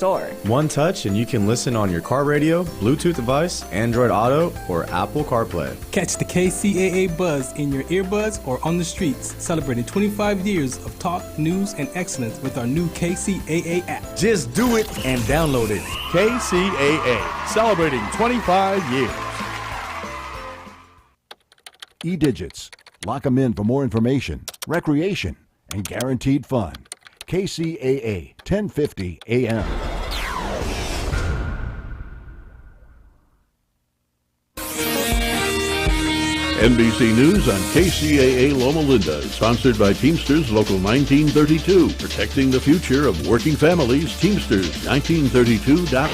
store. One touch and you can listen on your car radio, Bluetooth device, Android Auto, or Apple CarPlay. Catch the KCAA buzz in your earbuds or on the streets, celebrating 25 years of talk, news, and excellence with our new KCAA app. Just do it and download it. KCAA, celebrating 25 years. E-Digits. Lock them in for more information, recreation, and guaranteed fun. KCAA, 1050 AM. NBC News on KCAA Loma Linda is sponsored by Teamsters Local 1932, protecting the future of working families. Teamsters1932.org.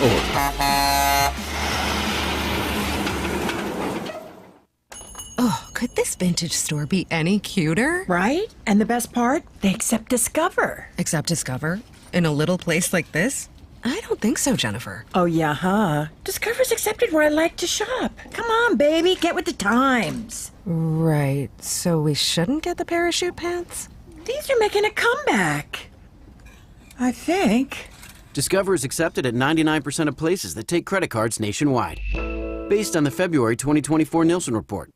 Oh, could this vintage store be any cuter? Right? And the best part? They accept Discover. Accept Discover? In a little place like this? I don't think so, Jennifer. Oh, yeah, huh? Discover's accepted where I like to shop. Come on, baby, get with the times. Right, so we shouldn't get the parachute pants? These are making a comeback. I think. Discover is accepted at 99% of places that take credit cards nationwide. Based on the February 2024 Nielsen report.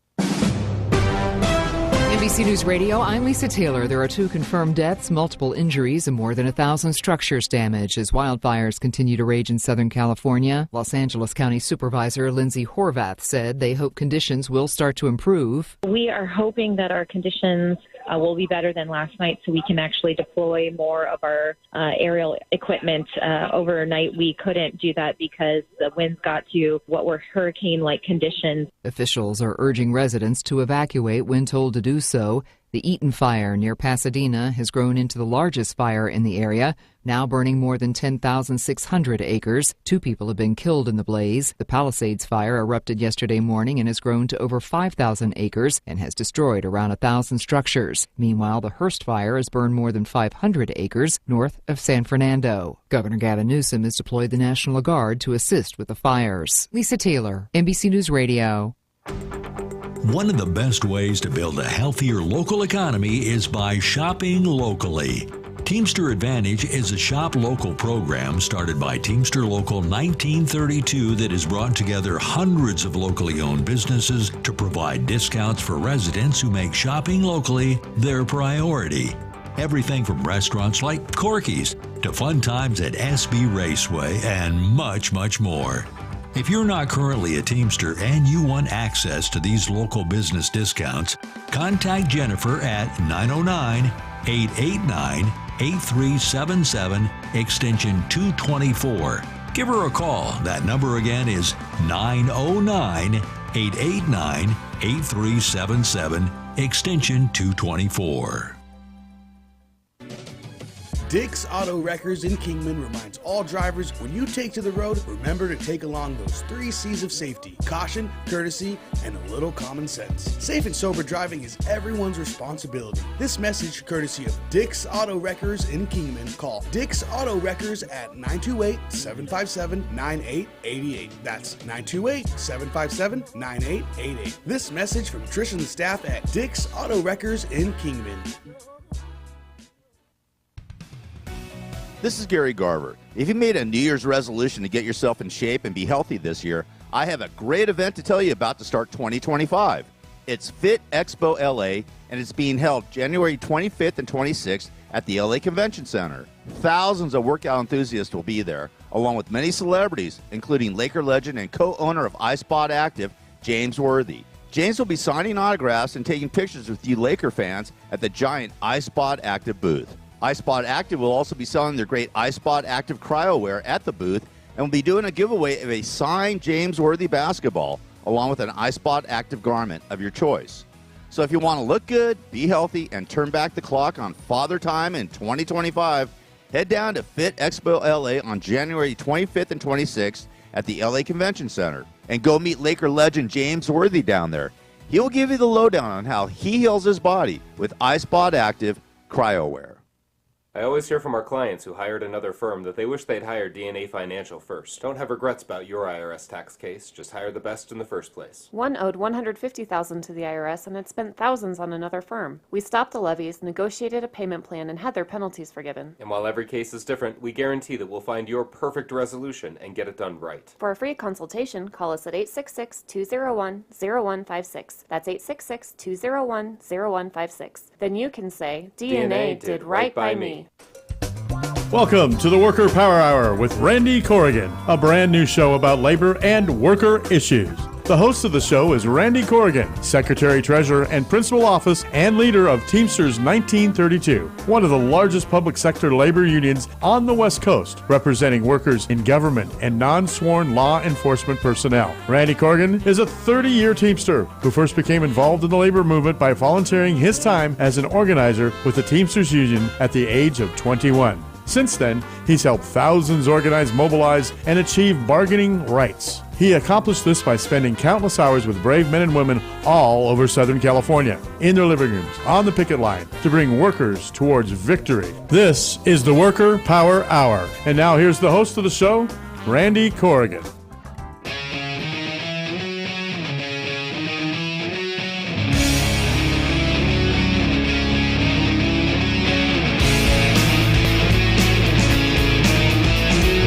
NBC News Radio, I'm Lisa Taylor. There are 2 confirmed deaths, multiple injuries, and more than 1,000 structures damaged as wildfires continue to rage in Southern California. Los Angeles County Supervisor Lindsay Horvath said they hope conditions will start to improve. We are hoping that our conditions will be better than last night so we can actually deploy more of our aerial equipment. Overnight, we couldn't do that because the winds got to what were hurricane-like conditions. Officials are urging residents to evacuate when told to do so. The Eaton Fire near Pasadena has grown into the largest fire in the area, now burning more than 10,600 acres. 2 people have been killed in the blaze. The Palisades Fire erupted yesterday morning and has grown to over 5,000 acres and has destroyed around 1,000 structures. Meanwhile, the Hearst Fire has burned more than 500 acres north of San Fernando. Governor Gavin Newsom has deployed the National Guard to assist with the fires. Lisa Taylor, NBC News Radio. One of the best ways to build a healthier local economy is by shopping locally. Teamster Advantage is a shop local program started by Teamster Local 1932 that has brought together hundreds of locally owned businesses to provide discounts for residents who make shopping locally their priority. Everything from restaurants like Corky's to fun times at SB Raceway and much, much more. If you're not currently a Teamster and you want access to these local business discounts, contact Jennifer at 909-889-8377, extension 224. Give her a call. That number again is 909-889-8377, extension 224. Dick's Auto Wreckers in Kingman reminds all drivers, when you take to the road, remember to take along those 3 C's of safety: caution, courtesy, and a little common sense. Safe and sober driving is everyone's responsibility. This message courtesy of Dick's Auto Wreckers in Kingman. Call Dick's Auto Wreckers at 928-757-9888. That's 928-757-9888. This message from Trish and the staff at Dick's Auto Wreckers in Kingman. This is Gary Garver. If you made a New Year's resolution to get yourself in shape and be healthy this year, I have a great event to tell you about to start 2025. It's Fit Expo LA, and it's being held January 25th and 26th at the LA Convention Center. Thousands of workout enthusiasts will be there, along with many celebrities, including Laker legend and co-owner of iSpot Active, James Worthy. James will be signing autographs and taking pictures with you Laker fans at the giant iSpot Active booth. iSpot Active will also be selling their great iSpot Active CryoWear at the booth and will be doing a giveaway of a signed James Worthy basketball along with an iSpot Active garment of your choice. So if you want to look good, be healthy, and turn back the clock on Father Time in 2025, head down to Fit Expo LA on January 25th and 26th at the LA Convention Center and go meet Laker legend James Worthy down there. He'll give you the lowdown on how he heals his body with iSpot Active CryoWear. I always hear from our clients who hired another firm that they wish they'd hired DNA Financial first. Don't have regrets about your IRS tax case. Just hire the best in the first place. One owed $150,000 to the IRS and had spent thousands on another firm. We stopped the levies, negotiated a payment plan, and had their penalties forgiven. And while every case is different, we guarantee that we'll find your perfect resolution and get it done right. For a free consultation, call us at 866-201-0156. That's 866-201-0156. Then you can say, DNA did right by me. Welcome to the Worker Power Hour with Randy Corrigan, a brand new show about labor and worker issues. The host of the show is Randy Corrigan, Secretary Treasurer and Principal Office and leader of Teamsters 1932, one of the largest public sector labor unions on the West Coast, representing workers in government and non-sworn law enforcement personnel. Randy Corrigan is a 30-year Teamster who first became involved in the labor movement by volunteering his time as an organizer with the Teamsters Union at the age of 21. Since then, he's helped thousands organize, mobilize, and achieve bargaining rights. He accomplished this by spending countless hours with brave men and women all over Southern California, in their living rooms, on the picket line, to bring workers towards victory. This is the Worker Power Hour. And now here's the host of the show, Randy Corrigan.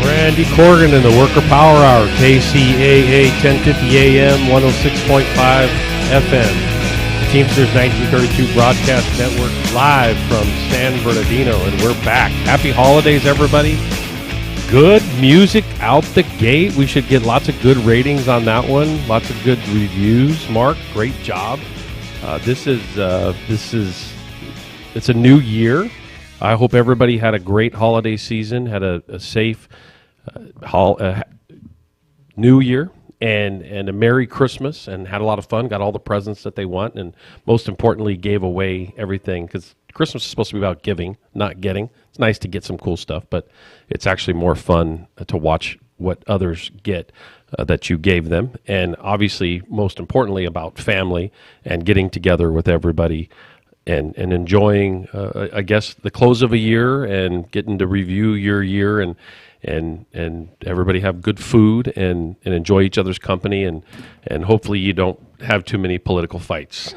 Randy Corrigan in the Worker Power Hour, KCAA 1050 AM, 106.5 FM. Teamsters 1932 Broadcast Network, live from San Bernardino, and we're back. Happy holidays, everybody. Good music out the gate. We should get lots of good ratings on that one. Lots of good reviews. Mark, great job. It's a new year. I hope everybody had a great holiday season, had a safe New Year and a Merry Christmas, and had a lot of fun, got all the presents that they want, and most importantly gave away everything, because Christmas is supposed to be about giving, not getting. It's nice to get some cool stuff, but it's actually more fun to watch what others get that you gave them, and obviously most importantly about family and getting together with everybody and enjoying I guess the close of a year and getting to review your year and everybody have good food and enjoy each other's company and hopefully you don't have too many political fights.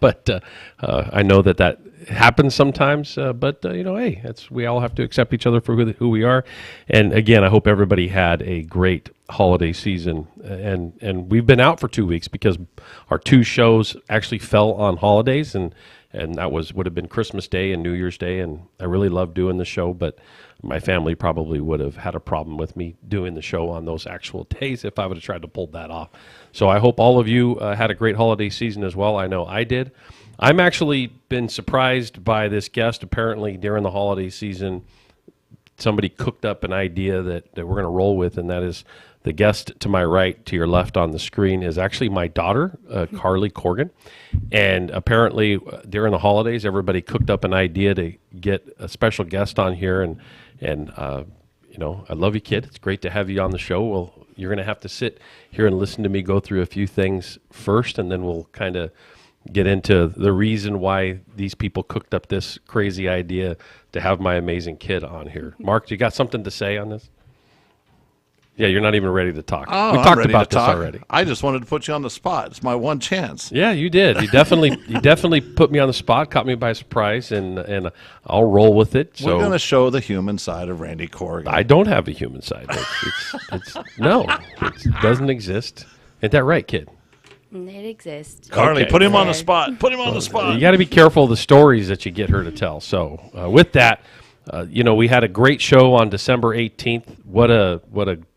But I know that happens sometimes. But hey, we all have to accept each other for who we are. And again, I hope everybody had a great holiday season. And we've been out for 2 weeks because our two shows actually fell on holidays, and that would have been Christmas Day and New Year's Day. And I really love doing the show, but my family probably would have had a problem with me doing the show on those actual days if I would have tried to pull that off. So I hope all of you had a great holiday season as well. I know I did. I'm actually been surprised by this guest. Apparently during the holiday season, somebody cooked up an idea that we're going to roll with, and that is the guest to my right, to your left on the screen, is actually my daughter, Carly Corrigan. And apparently during the holidays, everybody cooked up an idea to get a special guest on here. And I love you, kid. It's great to have you on the show. Well, you're going to have to sit here and listen to me go through a few things first, and then we'll kind of get into the reason why these people cooked up this crazy idea to have my amazing kid on here. Mark, you got something to say on this? Yeah, you're not even ready to talk. Oh, we I'm talked ready about to this talk. already. I just wanted to put you on the spot. It's my one chance. Yeah, you did. You definitely put me on the spot, caught me by surprise, and I'll roll with it. So we're going to show the human side of Randy Corrigan. I don't have a human side. No, it doesn't exist. Ain't that right, kid? It exists. Carly, Okay. put him on the spot. Put him on the spot. You got to be careful of the stories that you get her to tell. So with that, we had a great show on December 18th. What a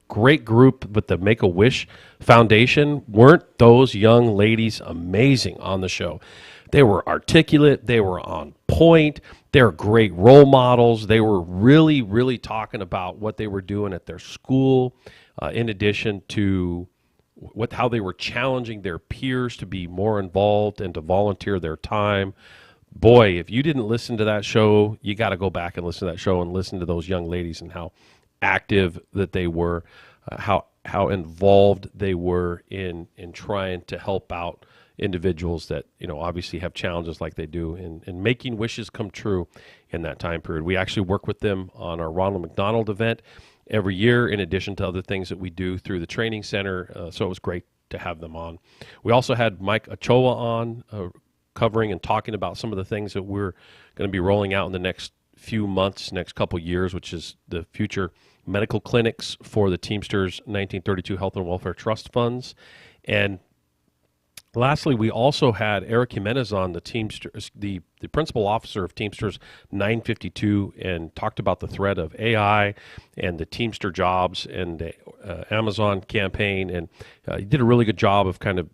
great group with the Make-A-Wish Foundation. Weren't those young ladies amazing on the show? They were articulate. They were on point. They're great role models. They were really, really talking about what they were doing at their school, in addition to how they were challenging their peers to be more involved and to volunteer their time. Boy, if you didn't listen to that show, you got to go back and listen to that show and listen to those young ladies and how active that they were, how involved they were in trying to help out individuals that, obviously have challenges like they do and making wishes come true in that time period. We actually work with them on our Ronald McDonald event every year, in addition to other things that we do through the training center. So it was great to have them on. We also had Mike Ochoa on, covering and talking about some of the things that we're going to be rolling out in the next few months, next couple years, which is the future medical clinics for the Teamsters 1932 Health and Welfare Trust funds. And lastly, we also had Eric Jimenez on, the Teamsters, the principal officer of Teamsters 952, and talked about the threat of AI and the Teamster jobs and the Amazon campaign. And he did a really good job of kind of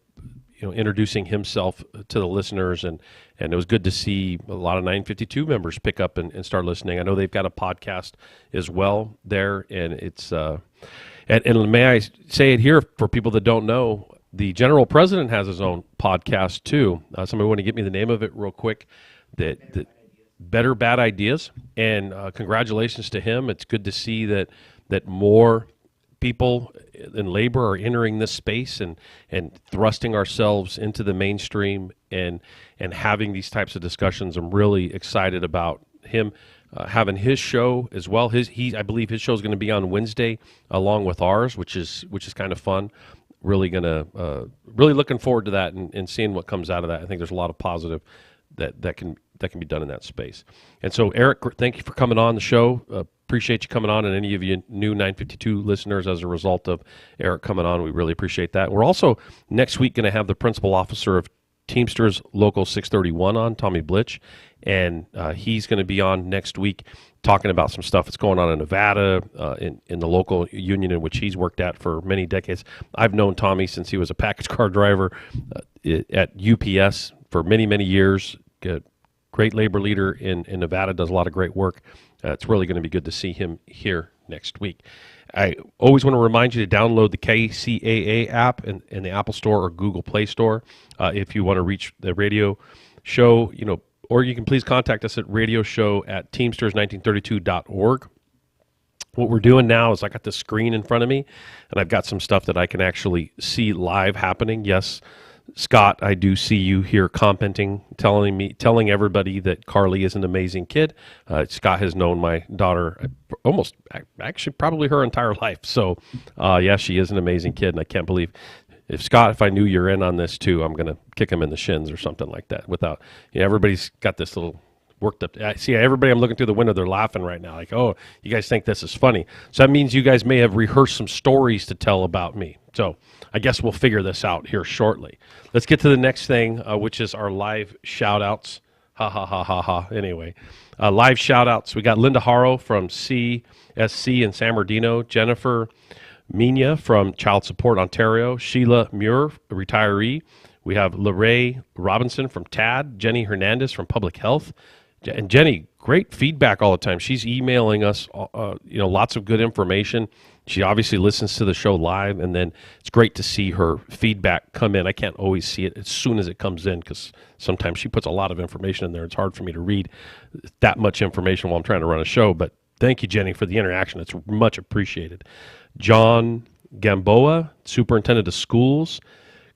introducing himself to the listeners, and it was good to see a lot of 952 members pick up and start listening. I know they've got a podcast as well there, and it's and may I say it here for people that don't know, the General President has his own podcast too. Somebody want to get me the name of it real quick? That Better Bad Ideas, and congratulations to him. It's good to see that more people in labor are entering this space and thrusting ourselves into the mainstream and having these types of discussions. I'm really excited about him having his show as well. I believe his show is going to be on Wednesday along with ours, which is kind of fun. Really looking forward to that and seeing what comes out of that. I think there's a lot of positive that can be done in that space. And so, Eric, thank you for coming on the show. Appreciate you coming on, and any of you new 952 listeners as a result of Eric coming on, we really appreciate that. We're also next week going to have the principal officer of Teamsters Local 631 on, Tommy Blitch, and he's going to be on next week talking about some stuff that's going on in Nevada, in the local union in which he's worked at for many decades. I've known Tommy since he was a package car driver at UPS for many, many years. Great labor leader in Nevada, does a lot of great work. It's really going to be good to see him here next week. I always want to remind you to download the KCAA app in the Apple Store or Google Play Store if you want to reach the radio show, or you can please contact us at radioshow@teamsters1932.org. What we're doing now is I got the screen in front of me, and I've got some stuff that I can actually see live happening. Yes, Scott, I do see you here commenting, telling everybody that Carly is an amazing kid. Scott has known my daughter actually probably her entire life. So, yeah, she is an amazing kid, and I can't believe if I knew you're in on this too, I'm going to kick him in the shins or something like that. Without, everybody's got this little worked up. I see everybody I'm looking through the window, they're laughing right now. Like, oh, you guys think this is funny. So that means you guys may have rehearsed some stories to tell about me. So I guess we'll figure this out here shortly. Let's get to the next thing, which is our live shout-outs. Ha, ha, ha, ha, ha. Anyway, live shout-outs. We got Linda Haro from CSC in San Bernardino, Jennifer Mina from Child Support Ontario, Sheila Muir, a retiree. We have LaRae Robinson from TAD, Jenny Hernandez from Public Health. And Jenny, great feedback all the time. She's emailing us, lots of good information. She obviously listens to the show live, and then it's great to see her feedback come in. I can't always see it as soon as it comes in because sometimes she puts a lot of information in there. It's hard for me to read that much information while I'm trying to run a show. But thank you, Jenny, for the interaction. It's much appreciated. John Gamboa, Superintendent of Schools.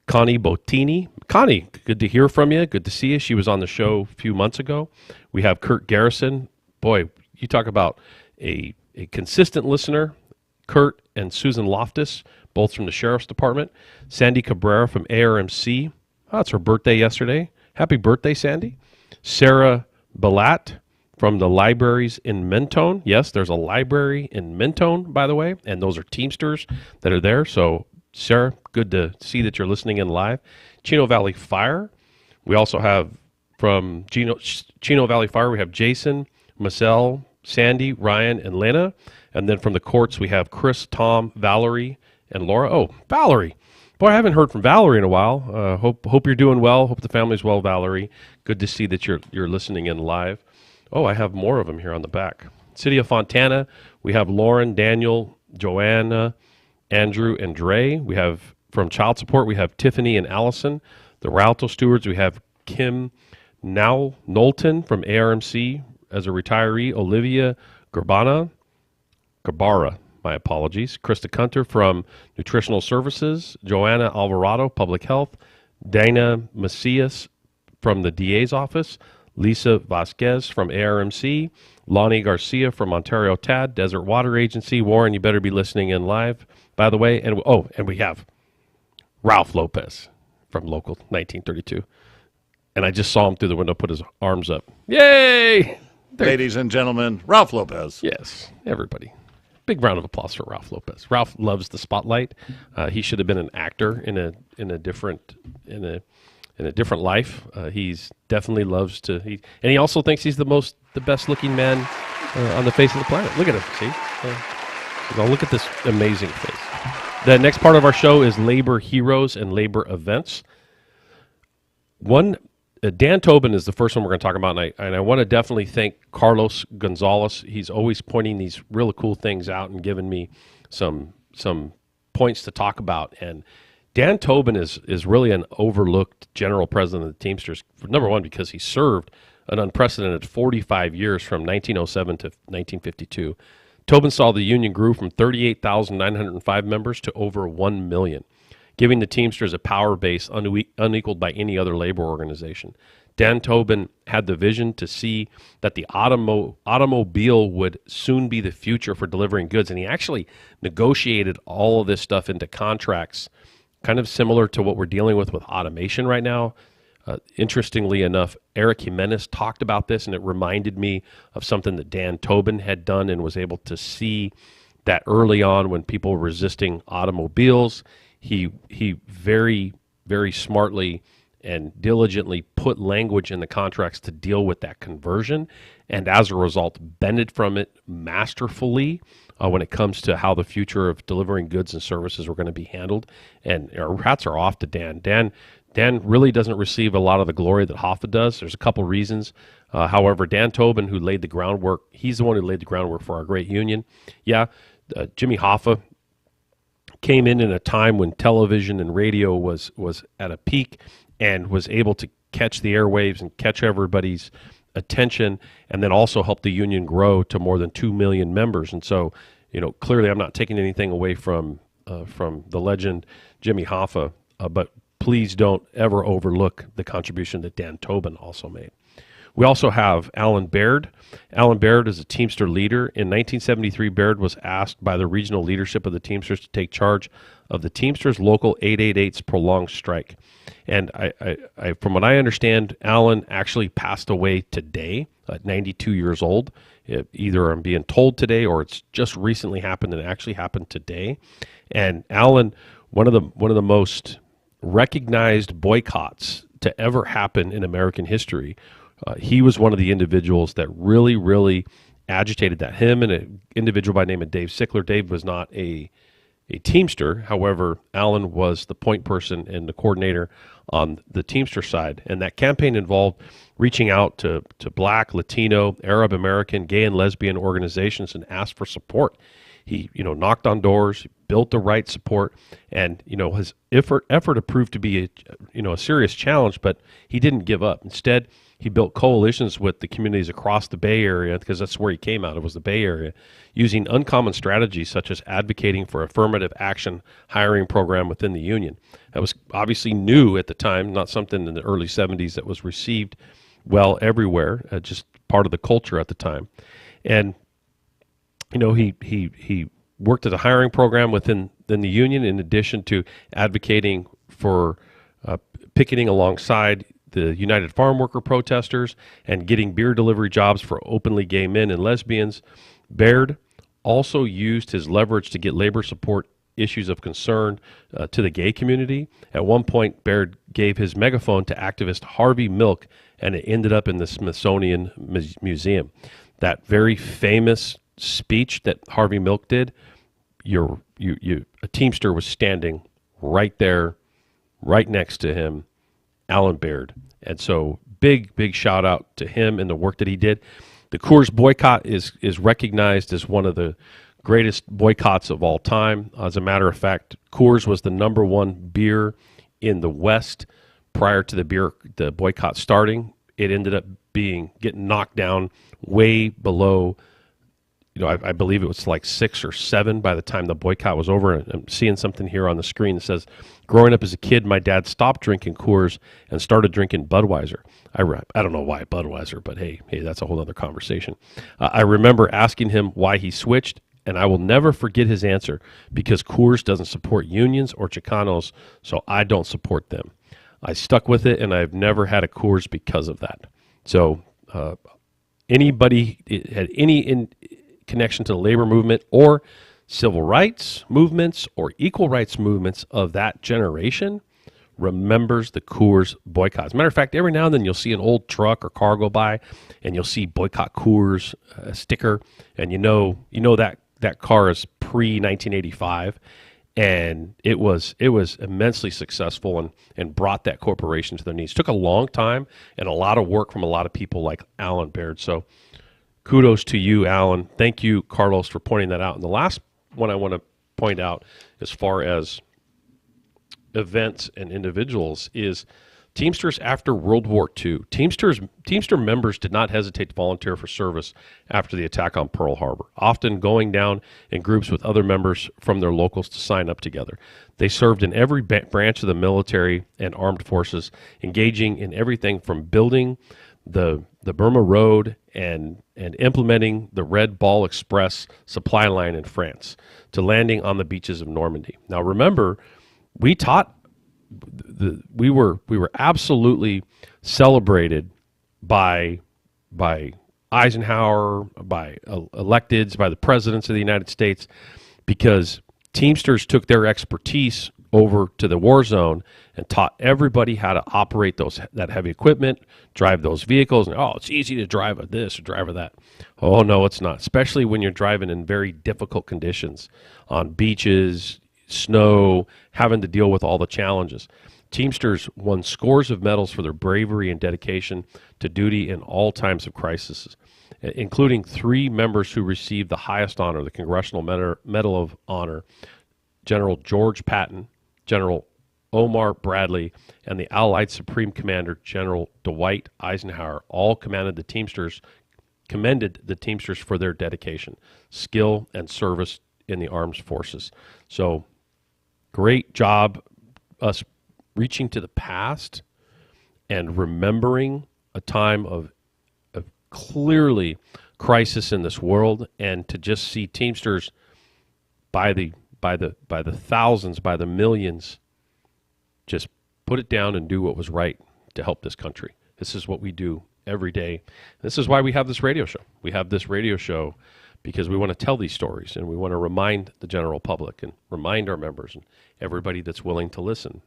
Connie Bottini. Connie, good to hear from you. Good to see you. She was on the show a few months ago. We have Kurt Garrison. Boy, you talk about a consistent listener. Kurt and Susan Loftus, both from the Sheriff's Department. Sandy Cabrera from ARMC. Oh, it's her birthday yesterday. Happy birthday, Sandy. Sarah Balat from the libraries in Mentone. Yes, there's a library in Mentone, by the way, and those are Teamsters that are there. So, Sarah, good to see that you're listening in live. Chino Valley Fire. We also have from Chino Valley Fire, we have Jason, Marcel, Sandy, Ryan, and Lena. And then from the courts, we have Chris, Tom, Valerie, and Laura. Oh, Valerie. Boy, I haven't heard from Valerie in a while. Hope you're doing well. Hope the family's well, Valerie. Good to see that you're listening in live. Oh, I have more of them here on the back. City of Fontana, we have Lauren, Daniel, Joanna, Andrew, and Dre. We have from Child Support, we have Tiffany and Allison. The Rialto Stewards, we have Kim Knowlton from ARMC as a retiree. Olivia Gabara, my apologies. Krista Kunter from Nutritional Services. Joanna Alvarado, Public Health. Dana Macias from the DA's office, Lisa Vasquez from ARMC, Lonnie Garcia from Ontario TAD, Desert Water Agency. Warren, you better be listening in live, by the way. And we have Ralph Lopez from Local 1932. And I just saw him through the window put his arms up. Yay! Ladies and gentlemen, Ralph Lopez. Yes, everybody. Big round of applause for Ralph Lopez. Ralph loves the spotlight. He should have been an actor in a different life. He's definitely loves to. And he also thinks he's the best looking man on the face of the planet. Look at him. See? Look at this amazing face. The next part of our show is labor heroes and labor events. Dan Tobin is the first one we're going to talk about, and I want to definitely thank Carlos Gonzalez. He's always pointing these really cool things out and giving me some points to talk about. And Dan Tobin is really an overlooked general president of the Teamsters. Number one, because he served an unprecedented 45 years from 1907 to 1952. Tobin saw the union grew from 38,905 members to over 1 million. Giving the Teamsters a power base unequaled by any other labor organization. Dan Tobin had the vision to see that the automobile would soon be the future for delivering goods, and he actually negotiated all of this stuff into contracts, kind of similar to what we're dealing with automation right now. Interestingly enough, Eric Jimenez talked about this, and it reminded me of something that Dan Tobin had done and was able to see that early on when people were resisting automobiles. He very, very smartly and diligently put language in the contracts to deal with that conversion, and as a result, bended from it masterfully when it comes to how the future of delivering goods and services were going to be handled. And our hats are off to Dan. Dan really doesn't receive a lot of the glory that Hoffa does. There's a couple reasons. However, Dan Tobin, who laid the groundwork, he's the one who laid the groundwork for our great union. Yeah, Jimmy Hoffa came in a time when television and radio was at a peak and was able to catch the airwaves and catch everybody's attention, and then also help the union grow to more than 2 million members. And so, clearly I'm not taking anything away from the legend Jimmy Hoffa, but please don't ever overlook the contribution that Dan Tobin also made. We also have Alan Baird. Alan Baird is a Teamster leader. In 1973, Baird was asked by the regional leadership of the Teamsters to take charge of the Teamsters Local 888's prolonged strike. And I from what I understand, Alan actually passed away today at 92 years old. Either I'm being told today or it's just recently happened and it actually happened today. And Alan, one of the most recognized boycotts to ever happen in American history, he was one of the individuals that really, really agitated that. Him and an individual by the name of Dave Sickler. Dave was not a Teamster. However, Alan was the point person and the coordinator on the Teamster side. And that campaign involved reaching out to Black, Latino, Arab American, gay and lesbian organizations and asked for support. He, knocked on doors, built the right support, and, his effort proved to be a serious challenge, but he didn't give up. Instead, he built coalitions with the communities across the Bay Area, because that's where he came out. It was the Bay Area, using uncommon strategies such as advocating for affirmative action hiring program within the union. That was obviously new at the time, not something in the early 70s that was received well everywhere, just part of the culture at the time. And he worked at a hiring program within the union, in addition to advocating for picketing alongside the United Farm Worker protesters and getting beer delivery jobs for openly gay men and lesbians. Baird also used his leverage to get labor support issues of concern to the gay community. At one point, Baird gave his megaphone to activist Harvey Milk, and it ended up in the Smithsonian Museum. That very famous speech that Harvey Milk did, a Teamster was standing right there, right next to him, Alan Baird. And so big shout out to him and the work that he did. The Coors boycott is recognized as one of the greatest boycotts of all time. As a matter of fact, Coors was the #1 beer in the West prior to the boycott starting. It ended up getting knocked down way below I believe it was like 6 or 7 by the time the boycott was over. And I'm seeing something here on the screen that says, growing up as a kid, my dad stopped drinking Coors and started drinking Budweiser. I don't know why Budweiser, but hey, that's a whole other conversation. I remember asking him why he switched, and I will never forget his answer, because Coors doesn't support unions or Chicanos, so I don't support them. I stuck with it, and I've never had a Coors because of that. So anybody had any connection to the labor movement or civil rights movements or equal rights movements of that generation remembers the Coors boycott. As a matter of fact, every now and then you'll see an old truck or car go by, and you'll see boycott Coors sticker, and you know that car is pre-1985, and it was immensely successful and brought that corporation to their knees. Took a long time and a lot of work from a lot of people like Alan Baird. So kudos to you, Alan. Thank you, Carlos, for pointing that out. And the last one I want to point out as far as events and individuals is Teamsters after World War II. Teamster members did not hesitate to volunteer for service after the attack on Pearl Harbor, often going down in groups with other members from their locals to sign up together. They served in every branch of the military and armed forces, engaging in everything from building the Burma Road and implementing the Red Ball Express supply line in France to landing on the beaches of Normandy. Now remember, we were absolutely celebrated by Eisenhower, by electeds, by the presidents of the United States, because Teamsters took their expertise over to the war zone and taught everybody how to operate that heavy equipment, drive those vehicles. And it's easy to drive a this or drive a that. Oh no, it's not. Especially when you're driving in very difficult conditions on beaches, snow, having to deal with all the challenges. Teamsters won scores of medals for their bravery and dedication to duty in all times of crisis, including 3 members who received the highest honor, the Congressional Medal of Honor, General George Patton, General Omar Bradley, and the Allied Supreme Commander, General Dwight Eisenhower, all commended the Teamsters for their dedication, skill, and service in the armed forces. So great job us reaching to the past and remembering a time of clearly crisis in this world, and to just see Teamsters by the thousands, by the millions, just put it down and do what was right to help this country. This is what we do every day. This is why we have this radio show. We have this radio show because we want to tell these stories, and we want to remind the general public and remind our members and everybody that's willing to listen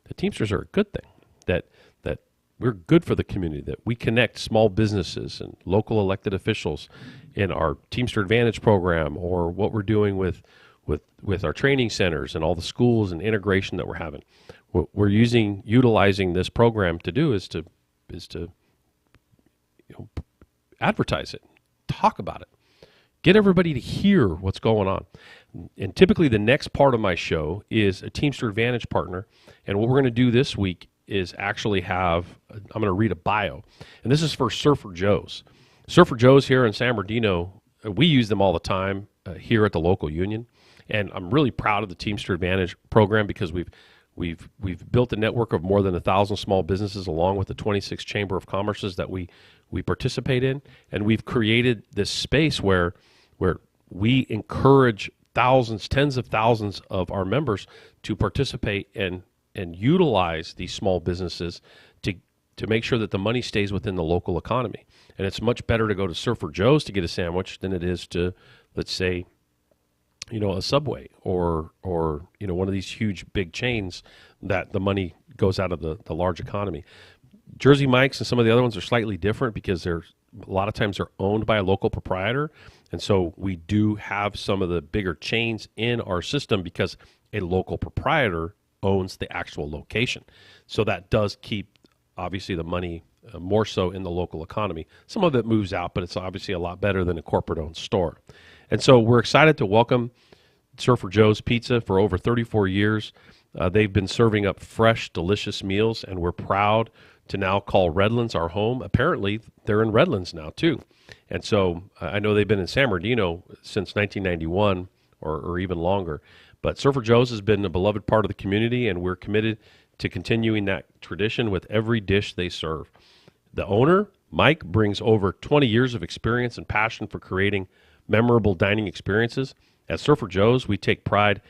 that Teamsters are a good thing, that we're good for the community, that we connect small businesses and local elected officials in our Teamster Advantage program, or what we're doing with our training centers and all the schools and integration that we're having. What we're utilizing this program to do is to advertise it, talk about it, get everybody to hear what's going on. And typically the next part of my show is a Teamster Advantage partner, and what we're going to do this week is actually I'm going to read a bio, and this is for Surfer Joe's. Surfer Joe's here in San Bernardino, we use them all the time here at the local union, and I'm really proud of the Teamster Advantage program because we've built a network of more than 1,000 small businesses along with the 26 Chamber of Commerces that we participate in, and we've created this space where we encourage thousands, tens of thousands of our members to participate and utilize these small businesses to make sure that the money stays within the local economy. And it's much better to go to Surfer Joe's to get a sandwich than it is to, let's say, a Subway or one of these huge big chains that the money goes out of the large economy. Jersey Mike's and some of the other ones are slightly different because a lot of times they're owned by a local proprietor. And so we do have some of the bigger chains in our system because a local proprietor owns the actual location. So that does keep, obviously, the money more so in the local economy. Some of it moves out, but it's obviously a lot better than a corporate-owned store. And so we're excited to welcome Surfer Joe's Pizza for over 34 years. They've been serving up fresh, delicious meals, and we're proud to now call Redlands our home. Apparently, they're in Redlands now, too. And so I know they've been in San Bernardino since 1991 or even longer. But Surfer Joe's has been a beloved part of the community, and we're committed to continuing that tradition with every dish they serve. The owner, Mike, brings over 20 years of experience and passion for creating memorable dining experiences. At Surfer Joe's, we take pride.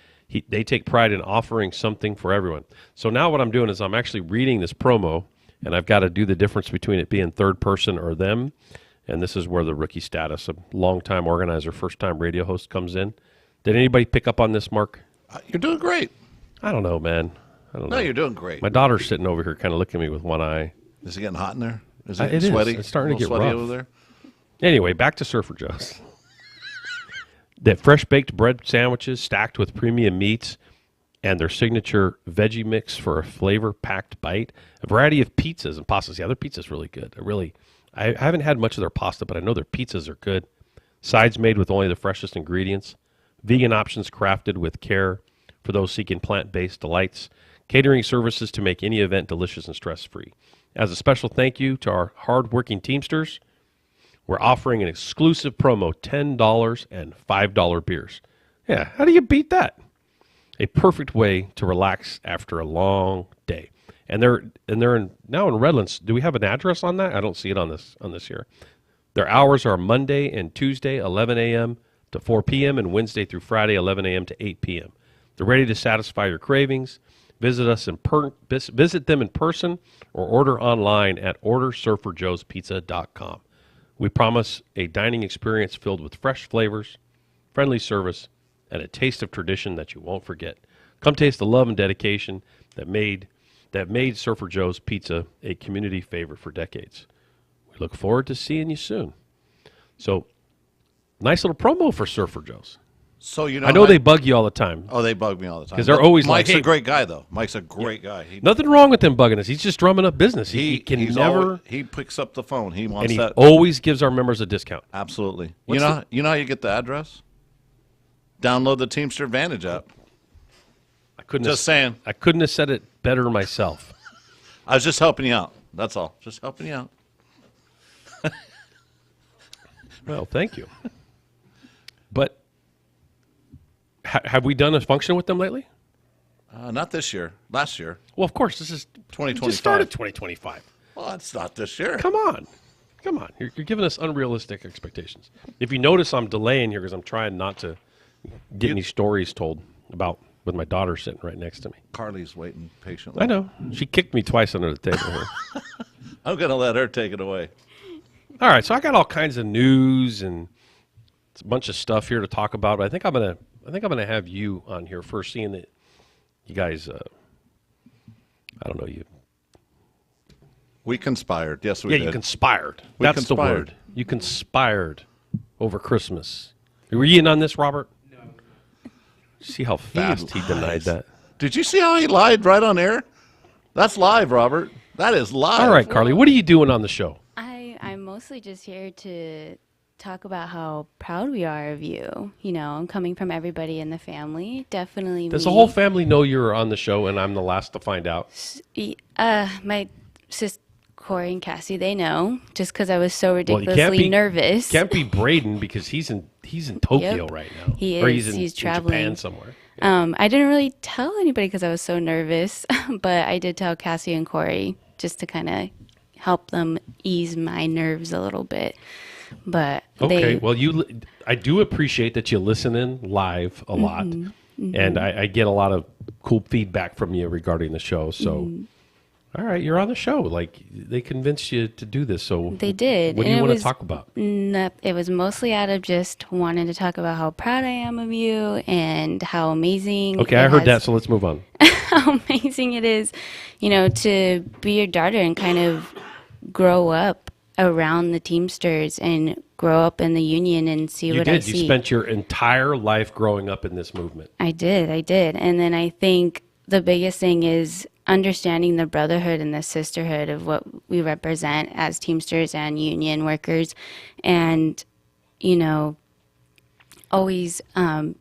They take pride in offering something for everyone. So now what I'm doing is I'm actually reading this promo, and I've got to do the difference between it being third person or them. And this is where the rookie status, a longtime organizer, first-time radio host comes in. Did anybody pick up on this, Mark? You're doing great. I don't know, man. I don't know. No, you're doing great. My daughter's sitting over here kind of looking at me with one eye. Is it getting hot in there? Is It it sweaty? is. It's starting to A get little rough. sweaty over there? Anyway, back to Surfer Joe's. That fresh baked bread sandwiches stacked with premium meats and their signature veggie mix for a flavor-packed bite. A variety of pizzas and pastas. Yeah, their pizza's really good. I haven't had much of their pasta, but I know their pizzas are good. Sides made with only the freshest ingredients. Vegan options crafted with care for those seeking plant-based delights. Catering services to make any event delicious and stress-free. As a special thank you to our hard-working Teamsters, we're offering an exclusive promo, $10 and $5 beers. Yeah, how do you beat that? A perfect way to relax after a long day. And they're now in Redlands. Do we have an address on that? I don't see it on this here. Their hours are Monday and Tuesday, 11 a.m. to 4 p.m., and Wednesday through Friday, 11 a.m. to 8 p.m. They're ready to satisfy your cravings. Visit them in person or order online at ordersurferjoespizza.com. We promise a dining experience filled with fresh flavors, friendly service, and a taste of tradition that you won't forget. Come taste the love and dedication that made Surfer Joe's Pizza a community favorite for decades. We look forward to seeing you soon. So, nice little promo for Surfer Joe's. So I know they bug you all the time. Oh, they bug me all the time. Because they're always Mike's like, hey, a great guy, though. Mike's a great guy. Nothing wrong with him bugging us. He's just drumming up business. He can he's never. always- he picks up the phone. He wants and he that. always gives our members a discount. Absolutely. What's You know how you get the address? Download the Teamster Advantage app. Just saying. I couldn't have said it better myself. I was just helping you out. That's all. Just helping you out. Well, thank you. But have we done a function with them lately? Not this year. Last year. Well, of course. This is 2025. Just started 2025. Well, it's not this year. Come on. You're giving us unrealistic expectations. If you notice, I'm delaying here because I'm trying not to get any stories told about with my daughter sitting right next to me. Carly's waiting patiently. I know. She kicked me twice under the table here. I'm going to let her take it away. All right, so I got all kinds of news and it's a bunch of stuff here to talk about. But I think I'm gonna have you on here first, seeing that you guys. I don't know you. We conspired. Yes, we did. You conspired. We That's conspired. the word. You conspired over Christmas. Were you in on this, Robert? No. See how fast he denied that. Did you see how he lied right on air? That's live, Robert. That is live. All right, Carly, what are you doing on the show? I'm mostly just here to talk about how proud we are of you. You know, coming from everybody in the family. Definitely Does me. the whole family know you're on the show and I'm the last to find out? My sister Corey and Cassie, they know, just because I was so Well, ridiculously nervous. Can't be Braden because he's in Tokyo Yep. right now. He Or is. he's He's traveling. Japan somewhere. I didn't really tell anybody because I was so nervous, but I did tell Cassie and Corey just to kind of help them ease my nerves a little bit. But Okay, well, I do appreciate that you listen in live a lot, and I get a lot of cool feedback from you regarding the show. So, all right, you're on the show. Like, they convinced you to do this, so they did. What do And you it want to was- talk about? It was mostly out of just wanting to talk about how proud I am of you and how amazing. Okay, I heard that, so let's move on. How amazing it is, you know, to be your daughter and kind of grow up around the Teamsters and grow up in the union and see You what I did. see. You spent your entire life growing up in this movement. I did. And then I think the biggest thing is understanding the brotherhood and the sisterhood of what we represent as Teamsters and union workers. And, you know, always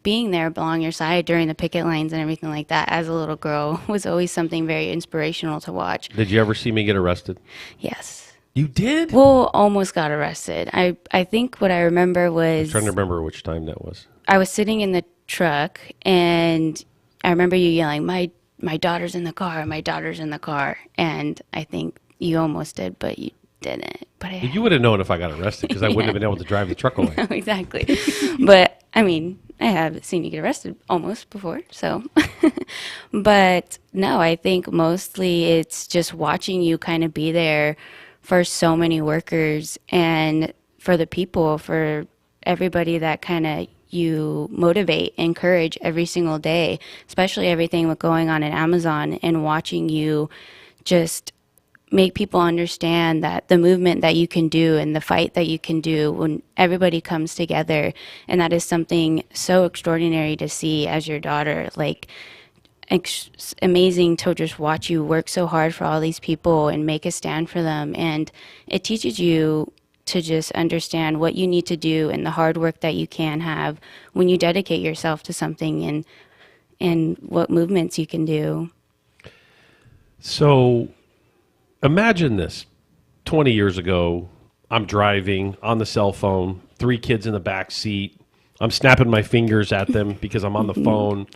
being there along your side during the picket lines and everything like that as a little girl was always something very inspirational to watch. Did you ever see me get arrested? Yes. You did? Well, almost got arrested. I think what I remember was... I'm trying to remember which time that was. I was sitting in the truck, and I remember you yelling, my daughter's in the car, my daughter's in the car. And I think you almost did, but you didn't. But You would have known if I got arrested because I wouldn't have been able to drive the truck away. Exactly. But, I mean, I have seen you get arrested almost before, so. But, no, I think mostly it's just watching you kind of be there for so many workers and for the people, for everybody that kind of you motivate, encourage every single day, especially everything with going on at Amazon, and watching you just make people understand that the movement that you can do and the fight that you can do when everybody comes together. And that is something so extraordinary to see as your daughter, like amazing to just watch you work so hard for all these people and make a stand for them. And it teaches you to just understand what you need to do and the hard work that you can have when you dedicate yourself to something, and what movements you can do. So imagine this. 20 years ago, I'm driving on the cell phone, 3 kids in the back seat. I'm snapping my fingers at them because I'm on the phone,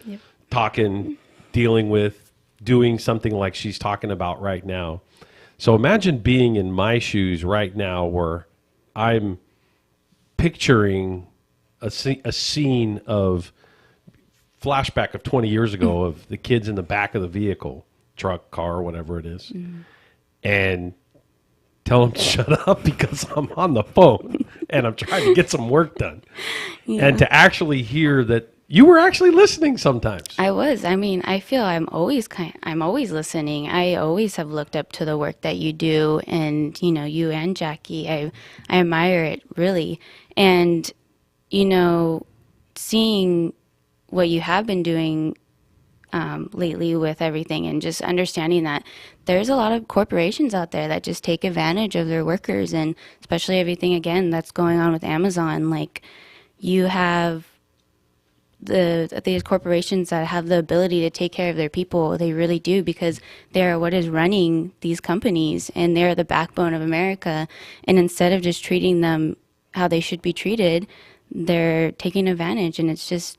talking, dealing with, doing something like she's talking about right now. So imagine being in my shoes right now, where I'm picturing a scene of flashback of 20 years ago of the kids in the back of the vehicle, truck, car, whatever it is, and tell them to shut up because I'm on the phone and I'm trying to get some work done. Yeah. And to actually hear that you were actually listening sometimes. I was. I mean, I feel I'm always listening. I always have looked up to the work that you do, and you know, you and Jackie, I admire it really. And you know, seeing what you have been doing lately with everything, and just understanding that there's a lot of corporations out there that just take advantage of their workers, and especially everything again that's going on with Amazon. Like, you have these corporations that have the ability to take care of their people. They really do, because they're what is running these companies, and they're the backbone of America. And instead of just treating them how they should be treated, they're taking advantage, and it's just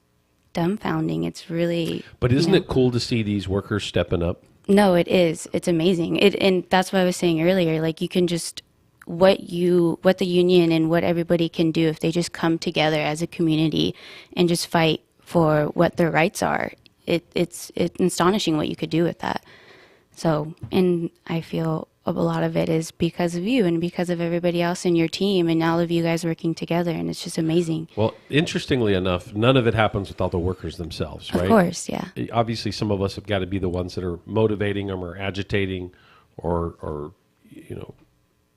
dumbfounding. It's really... But isn't it cool to see these workers stepping up? No, it is. It's amazing. And that's what I was saying earlier. Like, you can just... what the union and what everybody can do if they just come together as a community and just fight for what their rights are. It's astonishing what you could do with that. So, and I feel a lot of it is because of you and because of everybody else in your team and all of you guys working together, and it's just amazing. Well, interestingly enough, none of it happens without the workers themselves, right? Of course, yeah. Obviously, some of us have got to be the ones that are motivating them or agitating or you know,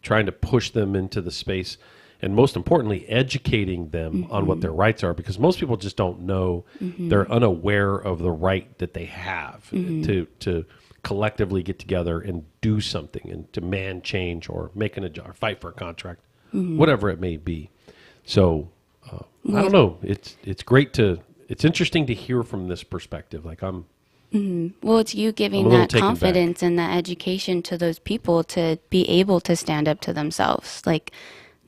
trying to push them into the space, and most importantly, educating them on what their rights are, because most people just don't know. They're unaware of the right that they have to collectively get together and do something, and demand change or make an adjustment, fight for a contract, whatever it may be. So I don't know. It's great it's interesting to hear from this perspective. Like, I'm. Well, it's you giving that confidence and that education to those people to be able to stand up to themselves, like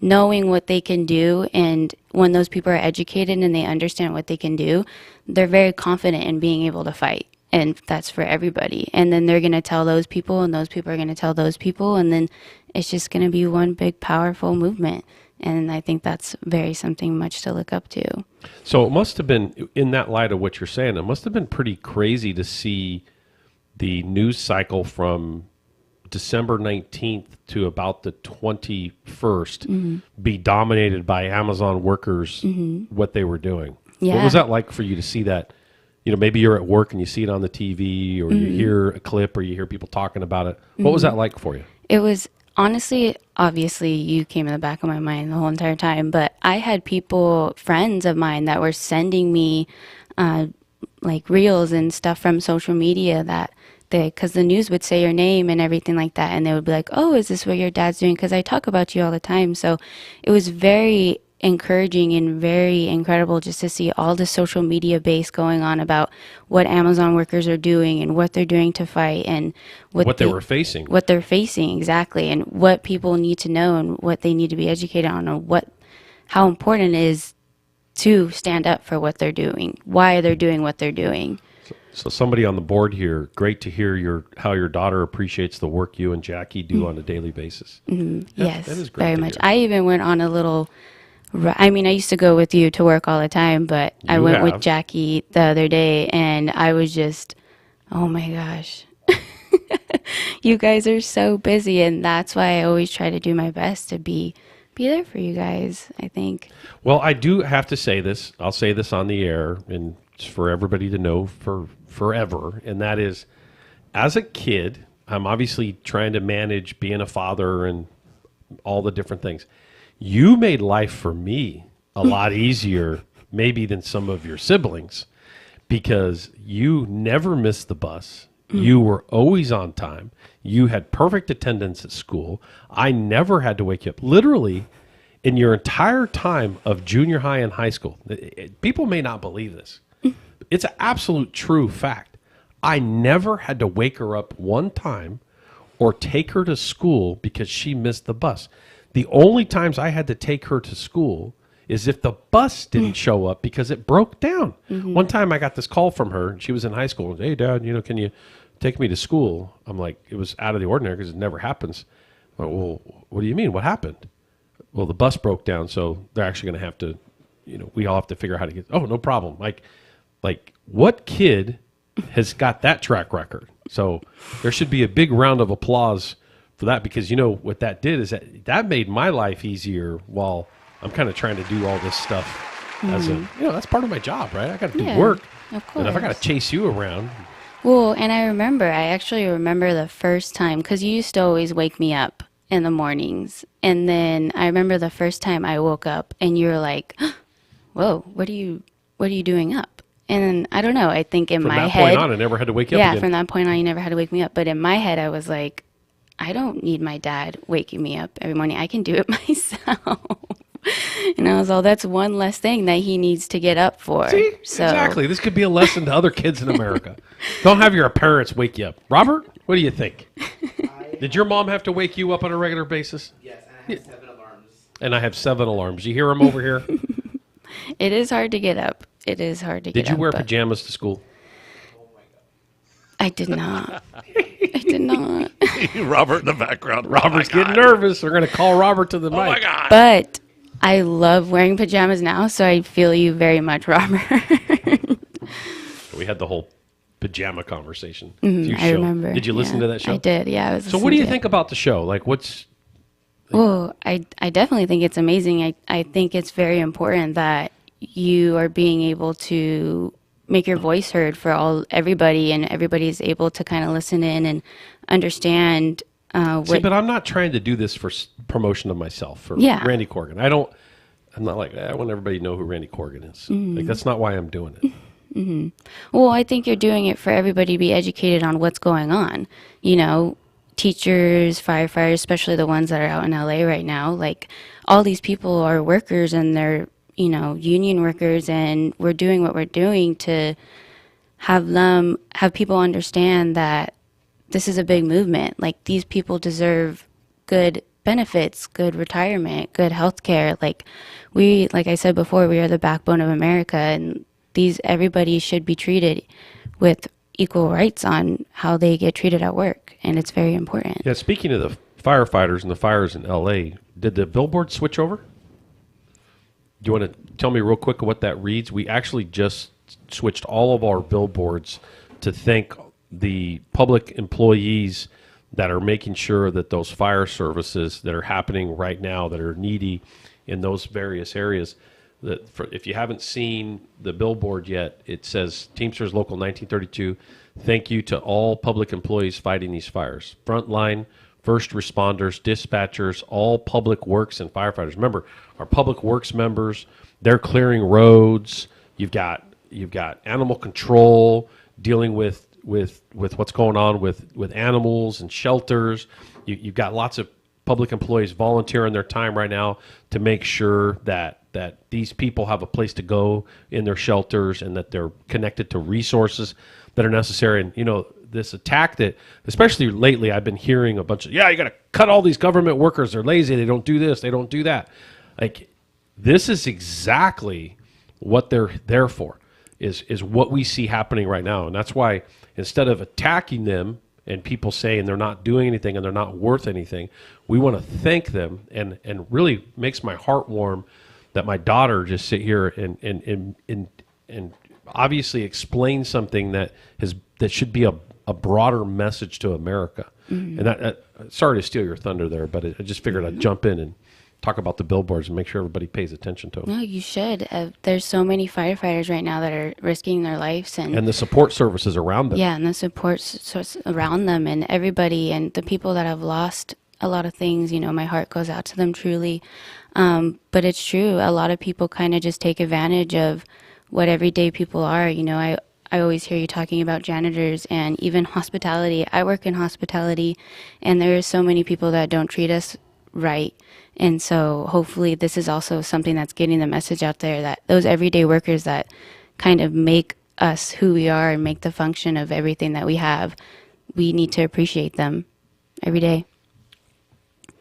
knowing what they can do. And when those people are educated and they understand what they can do, they're very confident in being able to fight. And that's for everybody. And then they're going to tell those people, and those people are going to tell those people. And then it's just going to be one big, powerful movement. And I think that's very something much to look up to. So it must have been, in that light of what you're saying, it must have been pretty crazy to see the news cycle from December 19th to about the 21st be dominated by Amazon workers, what they were doing. Yeah. What was that like for you to see that? You know, maybe you're at work and you see it on the TV, or you hear a clip, or you hear people talking about it. What was that like for you? It was, honestly, obviously you came in the back of my mind the whole entire time, but I had people, friends of mine, that were sending me like reels and stuff from social media that because the news would say your name and everything like that, and they would be like, oh, is this what your dad's doing? Because I talk about you all the time. So it was very encouraging and very incredible just to see all the social media base going on about what Amazon workers are doing and what they're doing to fight and what they were facing. What they're facing, exactly, and what people need to know and what they need to be educated on, and how important it is to stand up for what they're doing, why they're doing what they're doing. So somebody on the board here, great to hear how your daughter appreciates the work you and Jackie do on a daily basis. Yes, that is great very to much. hear. I even went on a little, I mean, I used to go with you to work all the time, but I went with Jackie the other day, and I was just, oh my gosh. You guys are so busy, and that's why I always try to do my best to be there for you guys, I think. Well, I do have to say this. I'll say this on the air, and it's for everybody to know for forever, and that is, as a kid, I'm obviously trying to manage being a father and all the different things. You made life for me a lot easier maybe than some of your siblings, because you never missed the bus. You were always on time. You had perfect attendance at school. I never had to wake you up. Literally, in your entire time of junior high and high school, people may not believe this. It's an absolute true fact. I never had to wake her up one time or take her to school because she missed the bus. The only times I had to take her to school is if the bus didn't show up because it broke down. One time I got this call from her, and she was in high school. And, hey, Dad, can you take me to school? I'm like, it was out of the ordinary because it never happens. I'm like, well, what do you mean? What happened? Well, the bus broke down, so they're actually going to have to, we all have to figure out how to get. Oh, no problem. Like, what kid has got that track record? So there should be a big round of applause for that, because what that did is that made my life easier while I'm kind of trying to do all this stuff as a, that's part of my job, right? I got to do work. Of course. And if I got to chase you around. Well, and I actually remember the first time, because you used to always wake me up in the mornings. And then I remember the first time I woke up and you were like, whoa, what are you doing up? And I don't know, I think in my head. From that point on, I never had to wake you up again. again. From that point on, you never had to wake me up. But in my head, I was like, I don't need my dad waking me up every morning. I can do it myself. And I was all, that's one less thing that he needs to get up for. See? Exactly. This could be a lesson to other kids in America. Don't have your parents wake you up. Robert, what do you think? Did your mom have to wake you up on a regular basis? Yes, and I have 7 alarms. And I have 7 alarms. You hear them over here? It is hard to get up. It is hard to get up. Did you wear pajamas to school? I did not. I did not. Robert in the background. Robert's getting nervous. We're going to call Robert to the mic. Oh, my God. But I love wearing pajamas now, so I feel you very much, Robert. We had the whole pajama conversation. I remember. Did you listen to that show? I did, yeah. So what do you think about the show? Like, Well, I definitely think it's amazing. I think it's very important that you are being able to make your voice heard for everybody, and everybody's able to kind of listen in and understand. See, but I'm not trying to do this for promotion of myself, for Randy Corrigan. I'm not like, I want everybody to know who Randy Corrigan is. Like, that's not why I'm doing it. Well, I think you're doing it for everybody to be educated on what's going on. Teachers, firefighters, especially the ones that are out in LA right now, like all these people are workers and they're, union workers, and we're doing what we're doing to have people understand that this is a big movement. Like, these people deserve good benefits, good retirement, good health care. Like I said before, we are the backbone of America, and everybody should be treated with equal rights on how they get treated at work, and it's very important. Yeah, speaking of the firefighters and the fires in LA, did the billboard switch over? Do you want to tell me real quick what that reads? We actually just switched all of our billboards to thank the public employees that are making sure that those fire services that are happening right now, that are needy in those various areas, if you haven't seen the billboard yet, it says Teamsters Local 1932, thank you to all public employees fighting these fires. Frontline, first responders, dispatchers, all public works and firefighters. Remember, our public works members, they're clearing roads. You've got animal control, dealing with what's going on with animals and shelters. You've got lots of public employees volunteering their time right now to make sure that that these people have a place to go in their shelters and that they're connected to resources that are necessary. And, you know, this attack that, especially lately, I've been hearing a bunch of, you got to cut all these government workers. They're lazy. They don't do this. They don't do that. Like, this is exactly what they're there for, is what we see happening right now. And that's why instead of attacking them and people saying they're not doing anything and they're not worth anything, we want to thank them. And really makes my heart warm that my daughter just sit here and obviously explain something that should be a broader message to America. Mhm. And that sorry to steal your thunder there, but I just figured I'd jump in and talk about the billboards and make sure everybody pays attention to them. No, you should. There's so many firefighters right now that are risking their lives, And the support services around them. yeah, and the support around them, and everybody, and the people that have lost a lot of things. You know, my heart goes out to them truly. But it's true. A lot of people kind of just take advantage of what everyday people are. You know, I always hear you talking about janitors and even hospitality. I work in hospitality, and there are so many people that don't treat us right. And so hopefully this is also something that's getting the message out there that those everyday workers that kind of make us who we are and make the function of everything that we have, we need to appreciate them every day.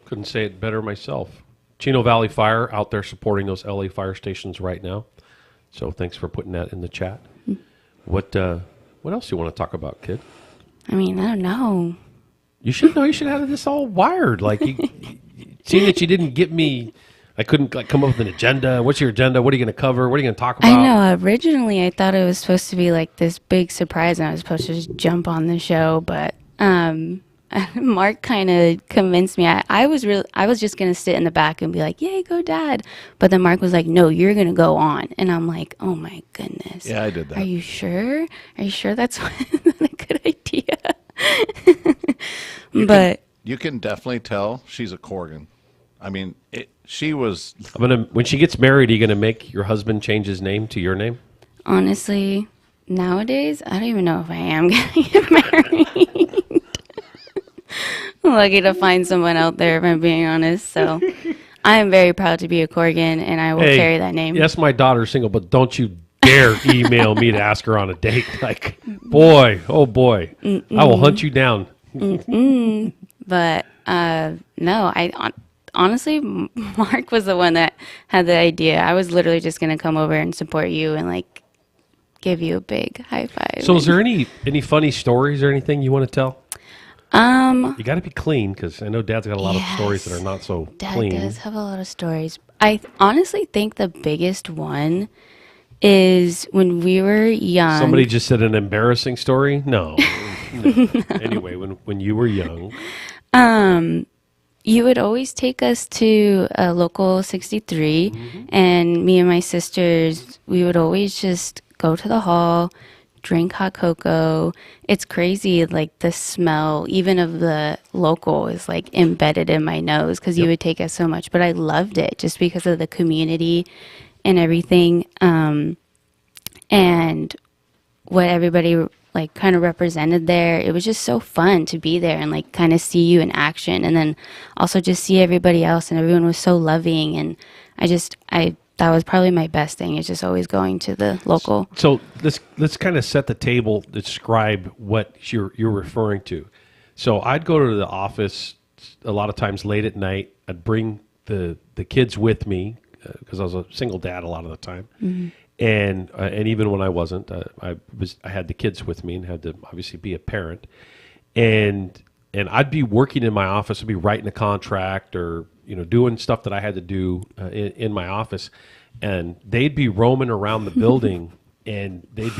Couldn't say it better myself. Chino Valley Fire out there supporting those LA fire stations right now. So thanks for putting that in the chat. What else do you want to talk about, kid? I mean, I don't know. You should know. You should have this all wired. Like, seeing that you didn't get me, I couldn't come up with an agenda. What's your agenda? What are you going to cover? What are you going to talk about? I know. Originally, I thought it was supposed to be like this big surprise, and I was supposed to just jump on the show. But Mark kind of convinced me. I was just going to sit in the back and be like, "Yay, go, Dad!" But then Mark was like, "No, you're going to go on," and I'm like, "Oh my goodness." Yeah, I did that. Are you sure? Are you sure that's not a good idea? You can definitely tell she's a Corrigan. I mean, she was. When she gets married, are you gonna make your husband change his name to your name? Honestly, nowadays, I don't even know if I am going to get married. I'm lucky to find someone out there, if I'm being honest. So I am very proud to be a Corrigan, and I will carry that name. Yes, my daughter's single, but don't you dare email me to ask her on a date. Like, boy, oh boy, I will hunt you down. But no, honestly, Mark was the one that had the idea. I was literally just going to come over and support you and like give you a big high five. So is there any funny stories or anything you want to tell? You got to be clean, because I know Dad's got a lot of stories that are not so clean. Dad does have a lot of stories. I honestly think the biggest one is when we were young. Somebody just said an embarrassing story? No. Anyway, when you were young. You would always take us to a local 63, and me and my sisters, we would always just go to the hall, drink hot cocoa. It's crazy, like the smell, even of the local, is like embedded in my nose because you would take us so much. But I loved it just because of the community and everything, and what everybody like kind of represented there. It was just so fun to be there and like kind of see you in action, and then also just see everybody else, and everyone was so loving, and that was probably my best thing, is just always going to the local. So let's kind of set the table, describe what you're referring to. So I'd go to the office a lot of times late at night. I'd bring the kids with me because I was a single dad a lot of the time. Mm-hmm. And even when I wasn't, I had the kids with me and had to obviously be a parent, and I'd be working in my office. I'd be writing a contract or doing stuff that I had to do in my office, and they'd be roaming around the building, and they'd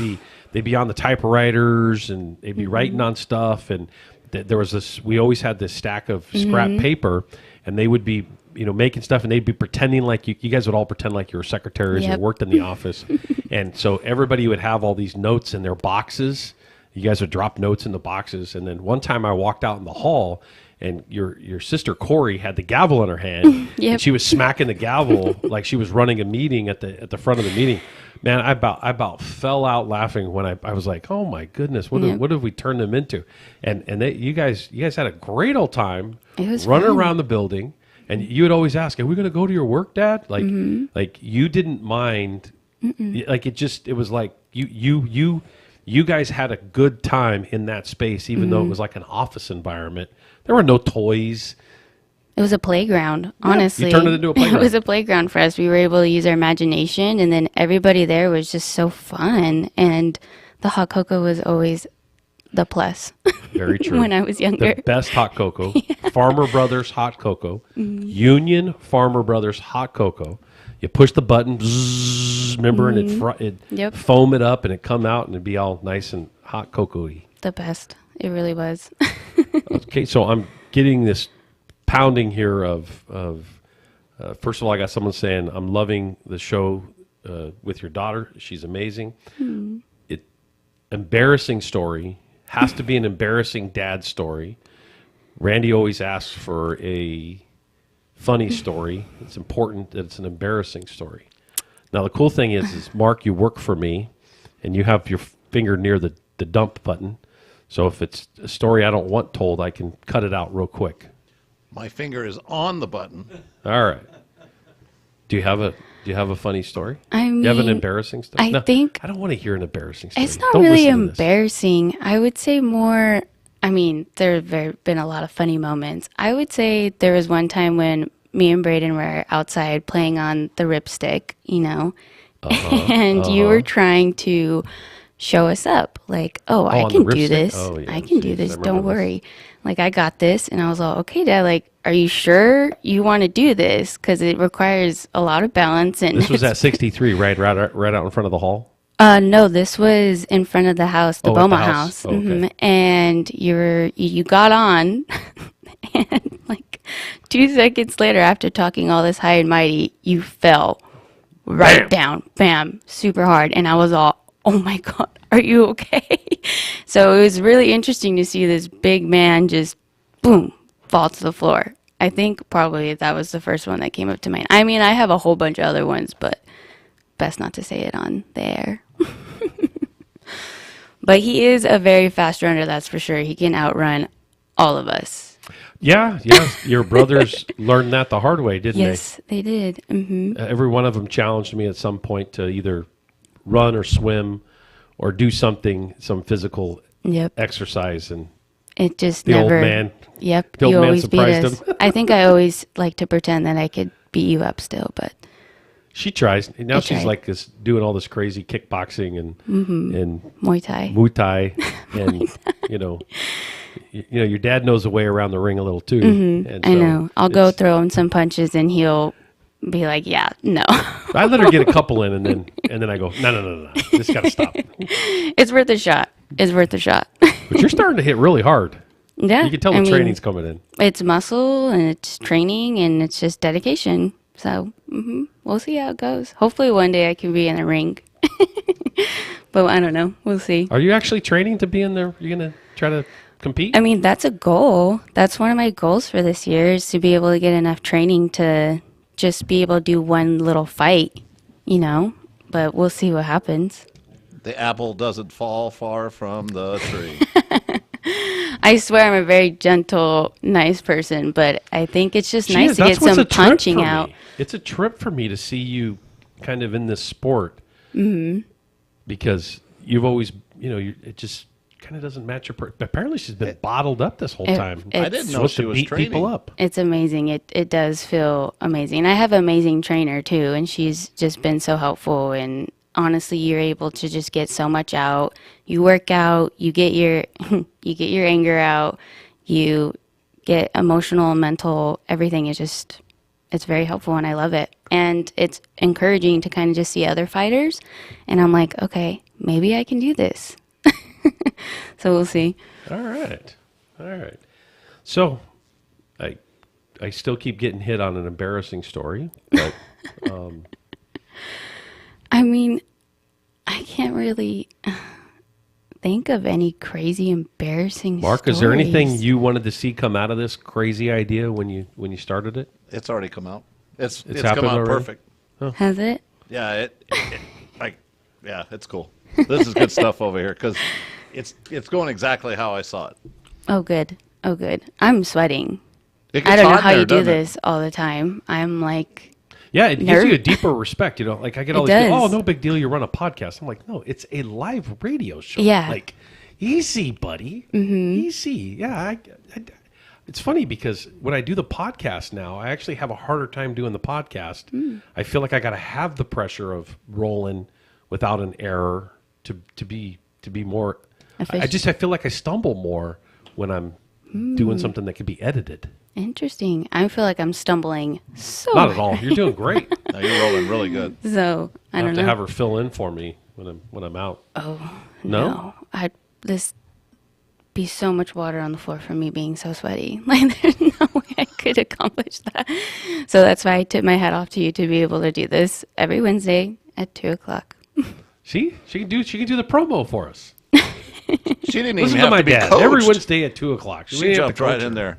be on the typewriters, and they'd be writing on stuff, and there was this. We always had this stack of scrap paper, and they would be making stuff, and they'd be pretending like you guys would all pretend like you were secretaries and worked in the office. And so everybody would have all these notes in their boxes. You guys would drop notes in the boxes. And then one time I walked out in the hall, and your sister Corey had the gavel in her hand, and she was smacking the gavel like she was running a meeting at the front of the meeting. Man, I about fell out laughing when I was like, oh my goodness, what have we turned them into? And you guys had a great old time running around the building. And you would always ask, "Are we going to go to your work, Dad?" Like, Mhm. like you didn't mind. Mm-mm. Like it was like you guys had a good time in that space, even though it Mhm. was like an office environment. There were no toys. It was a playground, Yeah, you honestly. turned it into a It was playground. a playground for us. We were able to use our imagination, and then everybody there was just so fun. And the hot cocoa was always the plus. Very true. When I was younger. The best hot cocoa. Farmer Brothers hot cocoa. Mhm. Union Farmer Brothers hot cocoa. You push the button, bzzz, remember, and it'd Yep. foam it up and it'd come out and it'd be all nice and hot cocoa-y. The best. It really was. Okay, so I'm getting this pounding here of first of all, I got someone saying, I'm loving the show with your daughter. She's amazing. Hmm. Embarrassing story. Has to be an embarrassing dad story. Randy always asks for a funny story. It's important that it's an embarrassing story. Now, the cool thing is Mark, you work for me, and you have your finger near the dump button. So if it's a story I don't want told, I can cut it out real quick. My finger is on the button. All right. Do you have a funny story? I Do you have an mean, embarrassing story? I No, think I don't want to hear an embarrassing story. it's not Don't really listen to this. embarrassing. I would say more. I mean, there have been a lot of funny moments. I would say there was one time when me and Braden were outside playing on the ripstick, you know, and you were trying to show us up, like, oh, I on the can do ripstick? this. Oh, yeah, I can do geez, I this. remember Don't this. worry. Like, I got this. And I was all, okay, Dad, like, are you sure you want to do this? Because it requires a lot of balance. And This was it's- at 63, right out in front of the hall? no, this was in front of the house, the Oh, at the Boma house. house. Oh, okay. Mhm. And you got on, and like 2 seconds later, after talking all this high and mighty, you fell right down, bam, super hard. And I was all, oh my God, are you okay? So it was really interesting to see this big man just, boom, fall to the floor. I think probably that was the first one that came up to mind. I mean, I have a whole bunch of other ones, but best not to say it on the air. But he is a very fast runner, that's for sure. He can outrun all of us. Yeah. Your brothers learned that the hard way, didn't Yes, they did. Hmm. they? Every one of them challenged me at some point to either run or swim or do something, some physical Yep. exercise. And It just the never. old man. Yep, The old you man always beat surprised us. him. I think I always like to pretend that I could beat you up still, but She tries. Now I she's tried. like this, doing all this crazy kickboxing and Muay Thai. Muay Thai, and you know, your dad knows the way around the ring a little too. Mhm, And I so know. I'll go it's- throw him some punches and he'll be like, yeah, no. I let her get a couple in, and then I go, no, this got to stop. It's worth a shot. It's worth a shot. But you're starting to hit really hard. Yeah. You can tell I the mean, training's coming in. It's muscle and it's training and it's just dedication. So we'll see how it goes. Hopefully one day I can be in a ring. But I don't know. We'll see. Are you actually training to be in there? You're gonna try to compete? I mean, that's a goal. That's one of my goals for this year is to be able to get enough training to just be able to do one little fight, you know? But we'll see what happens. The apple doesn't fall far from the tree. I swear I'm a very gentle, nice person, but I think it's just She nice is. to That's get what's a some trip punching for me. out. It's a trip for me to see you kind of in this sport Hmm. because you've always, it just kind of doesn't match your. Apparently, she's been bottled up this whole time. I didn't know Supposed she to was beat people training. up. It's amazing. It does feel amazing. I have an amazing trainer too, and she's just been so helpful. And honestly, you're able to just get so much out. You work out, you get your you get your anger out, you get emotional, mental, everything is just it's very helpful and I love it. And it's encouraging to kind of just see other fighters and I'm like, okay, maybe I can do this. So we'll see. All right. So, I still keep getting hit on an embarrassing story, but I mean, I can't really think of any crazy embarrassing Mark, is there anything stories. you wanted to see come out of this crazy idea when you started it? It's already come out. It's come happened out already? perfect. Has it? Yeah, it's cool. This is good stuff over here because it's going exactly how I saw it. Oh, good. Oh, good. I'm sweating. I don't know how you do this all the time. I'm like, yeah, it gives you a deeper respect. You know, like I get all these people, oh, no big deal, you run a podcast. I'm like, no, it's a live radio show. Yeah. Like, easy, buddy. Easy. Yeah. It's funny because when I do the podcast now, I actually have a harder time doing the podcast. I feel like I got to have the pressure of rolling without an error to be more. I feel like I stumble more when I'm doing something that could be edited. Interesting. I feel like I'm stumbling so Not at all. You're doing great. No, you're rolling really good. So I don't have know. to have her fill in for me when I'm out. Oh no! This be so much water on the floor from me being so sweaty. Like there's no way I could accomplish that. So that's why I tip my hat off to you to be able to do this every Wednesday at 2:00. See, she can do the promo for us. She didn't Listen even to have my to be dad coached. every Wednesday at 2:00. She jumped right in there.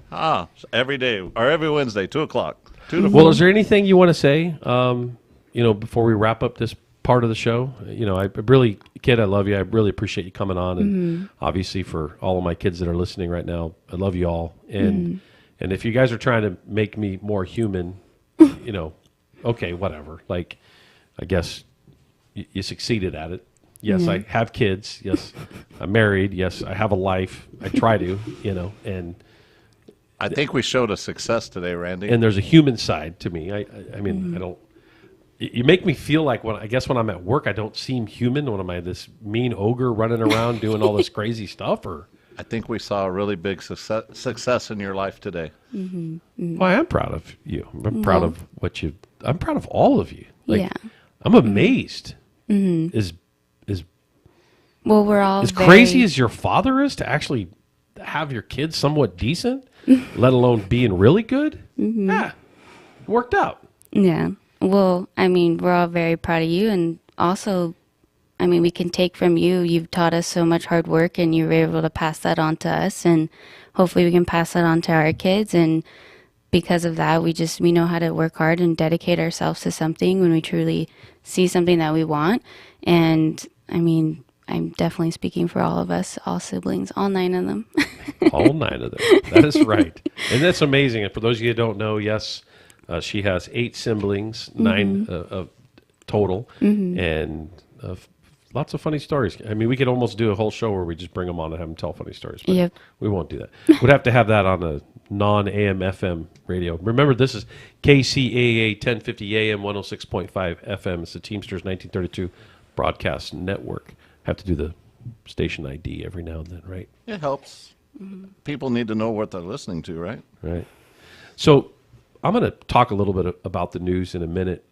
Every day or every Wednesday, 2:00. 2 to 4. Well, is there anything you want to say? Before we wrap up this part of the show, I really, kid, I love you. I really appreciate you coming on, and obviously for all of my kids that are listening right now, I love you all. And if you guys are trying to make me more human, okay, whatever. Like, I guess you succeeded at it. Yes, I have kids. Yes, I'm married. Yes, I have a life. I try to, and I think we showed a success today, Randy. And there's a human side to me. I mean, I don't. You make me feel like when I'm at work, I don't seem human. When am I this mean ogre running around doing all this crazy stuff? Or I think we saw a really big success in your life today. Well, I am proud of you. I'm proud of what you. I'm proud of all of you. Like, I'm amazed. Well, we're all as crazy as your father is to actually have your kids somewhat decent, let alone being really good. Yeah, it worked out. Yeah. Well, I mean, we're all very proud of you, and also, I mean, we can take from you. You've taught us so much hard work, and you were able to pass that on to us, and hopefully, we can pass that on to our kids. And because of that, we know how to work hard and dedicate ourselves to something when we truly see something that we want. And I mean, I'm definitely speaking for all of us, all siblings, all 9 of them. All 9 of them. That is right. And that's amazing. And for those of you who don't know, yes, she has 8 siblings, 9 total, and lots of funny stories. I mean, we could almost do a whole show where we just bring them on and have them tell funny stories. But we won't do that. We'd have to have that on a non-AM FM radio. Remember, this is KCAA 1050 AM 106.5 FM. It's the Teamsters 1932 Broadcast Network. Have to do the station ID every now and then, right? It helps. People need to know what they're listening to, right? Right. So I'm going to talk a little bit about the news in a minute.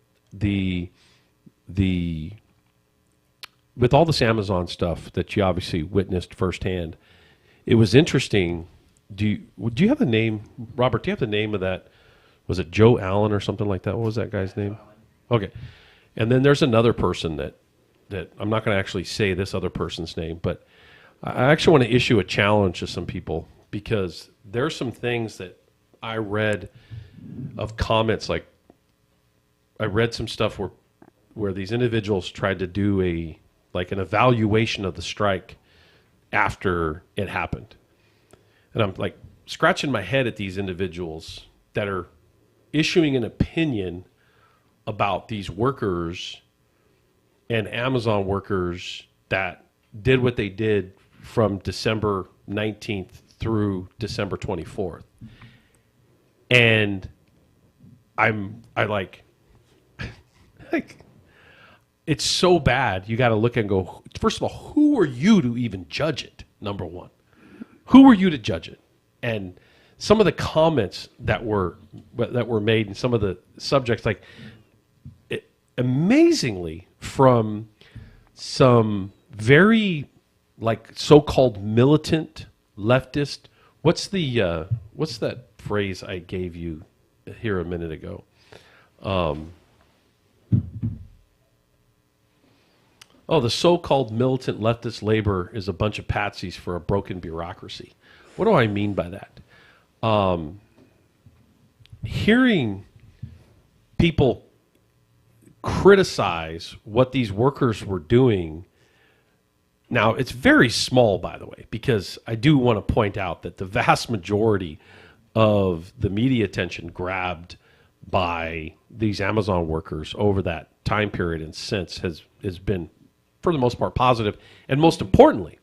With all this Amazon stuff that you obviously witnessed firsthand, it was interesting. Do you have the name, Robert? Do you have the name of that? Was it Joe Allen or something like that? What was that guy's name? Okay. And then there's another person that I'm not going to actually say this other person's name, but I actually want to issue a challenge to some people because there's some things that I read of comments. Like I read some stuff where these individuals tried to do an evaluation of the strike after it happened. And I'm like scratching my head at these individuals that are issuing an opinion about these workers and Amazon workers that did what they did from December 19th through December 24th. And it's so bad. You got to look and go, first of all, who are you to even judge it? Number one, who are you to judge it? And some of the comments that were made and some of the subjects, amazingly, from some very so-called militant leftist. What's that phrase I gave you here a minute ago? The so-called militant leftist labor is a bunch of patsies for a broken bureaucracy. What do I mean by that? Hearing people criticize what these workers were doing. Now, it's very small, by the way, because I do want to point out that the vast majority of the media attention grabbed by these Amazon workers over that time period and since has been, for the most part, positive. And most importantly,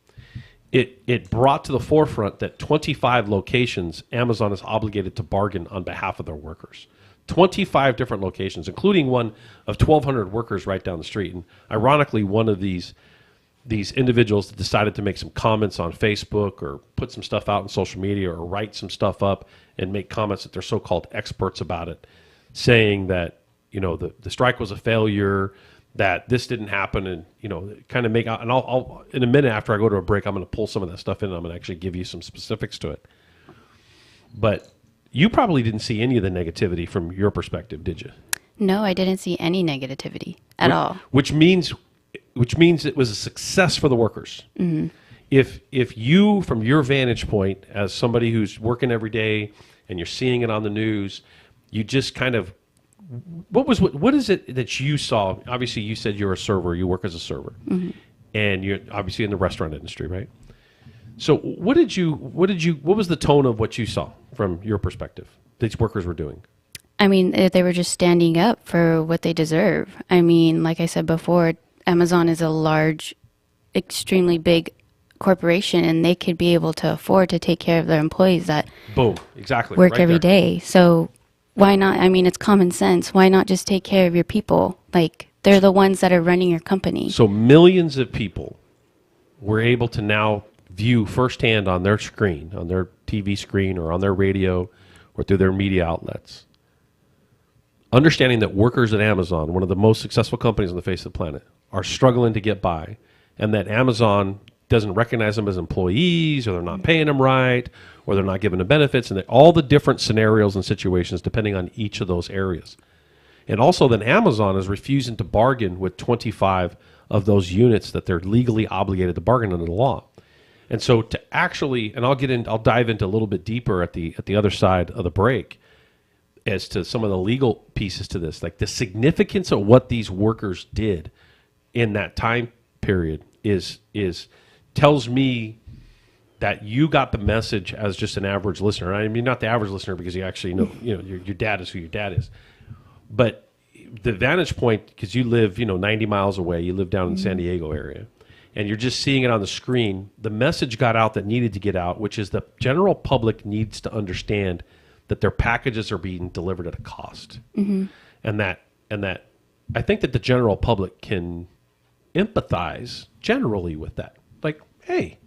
it brought to the forefront that 25 locations Amazon is obligated to bargain on behalf of their workers. 25 different locations, including one of 1,200 workers right down the street. And ironically, one of these individuals decided to make some comments on Facebook or put some stuff out on social media or write some stuff up and make comments that they're so-called experts about it, saying that, you know, the strike was a failure, that this didn't happen, and, you know, kind of make out. And I'll in a minute after I go to a break, I'm going to pull some of that stuff in and I'm going to actually give you some specifics to it. But you probably didn't see any of the negativity from your perspective, did you? No, I didn't see any negativity at all. Which means it was a success for the workers. Mm-hmm. If you, from your vantage point, as somebody who's working every day and you're seeing it on the news, you just kind of, what is it that you saw? Obviously, you said you're a server. You work as a server, Mm-hmm. and you're obviously in the restaurant industry, right? So what was the tone of what you saw from your perspective these workers were doing? I mean, they were just standing up for what they deserve. I mean, like I said before, Amazon is a large, extremely big corporation, and they could be able to afford to take care of their employees that Boom, exactly. work right every there. day. So why not? I mean, it's common sense. Why not just take care of your people? Like, they're the ones that are running your company. So millions of people were able to now view firsthand on their screen, on their TV screen or on their radio or through their media outlets, understanding that workers at Amazon, one of the most successful companies on the face of the planet, are struggling to get by, and that Amazon doesn't recognize them as employees, or they're not paying them right, or they're not giving them benefits, and all the different scenarios and situations depending on each of those areas. And also that Amazon is refusing to bargain with 25 of those units that they're legally obligated to bargain under the law. And so to actually, and I'll dive into a little bit deeper at the other side of the break as to some of the legal pieces to this, like the significance of what these workers did in that time period is tells me that you got the message as just an average listener. I mean, not the average listener, because you actually know, your dad is who your dad is. But the vantage point, because you live, 90 miles away, you live down in the San Diego area, and you're just seeing it on the screen, the message got out that needed to get out, which is the general public needs to understand that their packages are being delivered at a cost. Mm-hmm. And that I think that the general public can empathize generally with that. Like, hey,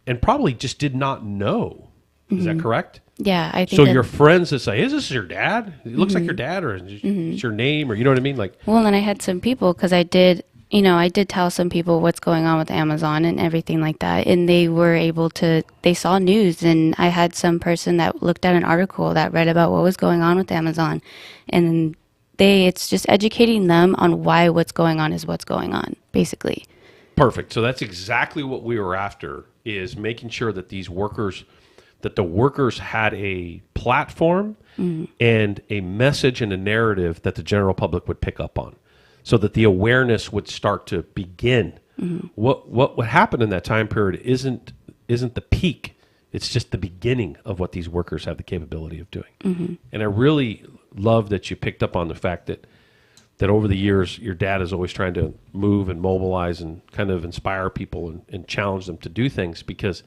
and probably just did not know. Is that correct? Yeah, I think so. that, Your friends that say, "Is this your dad? It looks like your dad, or it's your name, or you know what I mean?" Like, well, and I had some people, because I did tell some people what's going on with Amazon and everything like that, and they were able to. They saw news, and I had some person that looked at an article that read about what was going on with Amazon, and it's just educating them on why what's going on is what's going on, basically. Perfect. So that's exactly what we were after, is making sure that the workers had a platform and a message and a narrative that the general public would pick up on, so that the awareness would start to begin. What happened in that time period isn't the peak. It's just the beginning of what these workers have the capability of doing. And I really love that you picked up on the fact that over the years, your dad is always trying to move and mobilize and kind of inspire people and challenge them to do things, because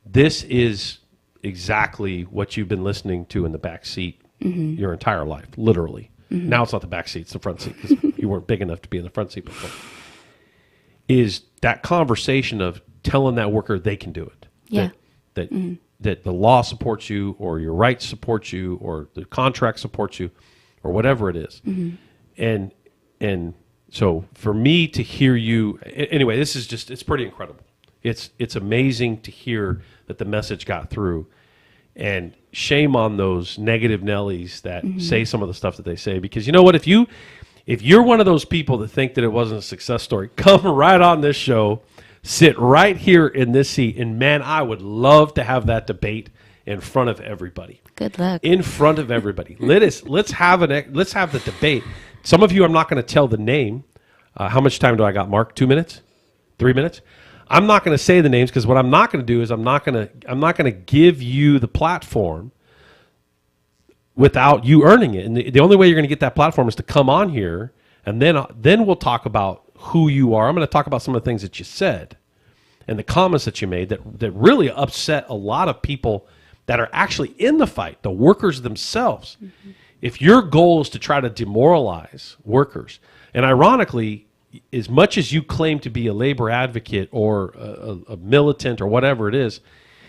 this is exactly what you've been listening to in the back seat your entire life, literally. Now it's not the back seat, it's the front seat, because you weren't big enough to be in the front seat before. Is that conversation of telling that worker they can do it. Yeah. That the law supports you, or your rights support you, or the contract supports you, or whatever it is. And so for me to hear you, anyway, this is just, it's pretty incredible. It's amazing to hear that the message got through, and shame on those negative Nellies that say some of the stuff that they say, because you know what, if you're one of those people that think that it wasn't a success story, come right on this show, sit right here in this seat, and man, I would love to have that debate in front of everybody. Good luck. In front of everybody. Let's have the debate. Some of you, I'm not going to tell the name. How much time do I got, Mark? 2 minutes? 3 minutes? I'm not going to say the names because what I'm not going to do is I'm not going to give you the platform without you earning it. And the only way you're going to get that platform is to come on here, and then we'll talk about who you are. I'm going to talk about some of the things that you said and the comments that you made that really upset a lot of people that are actually in the fight, the workers themselves. Mm-hmm. If your goal is to try to demoralize workers, and ironically, as much as you claim to be a labor advocate or a militant or whatever it is,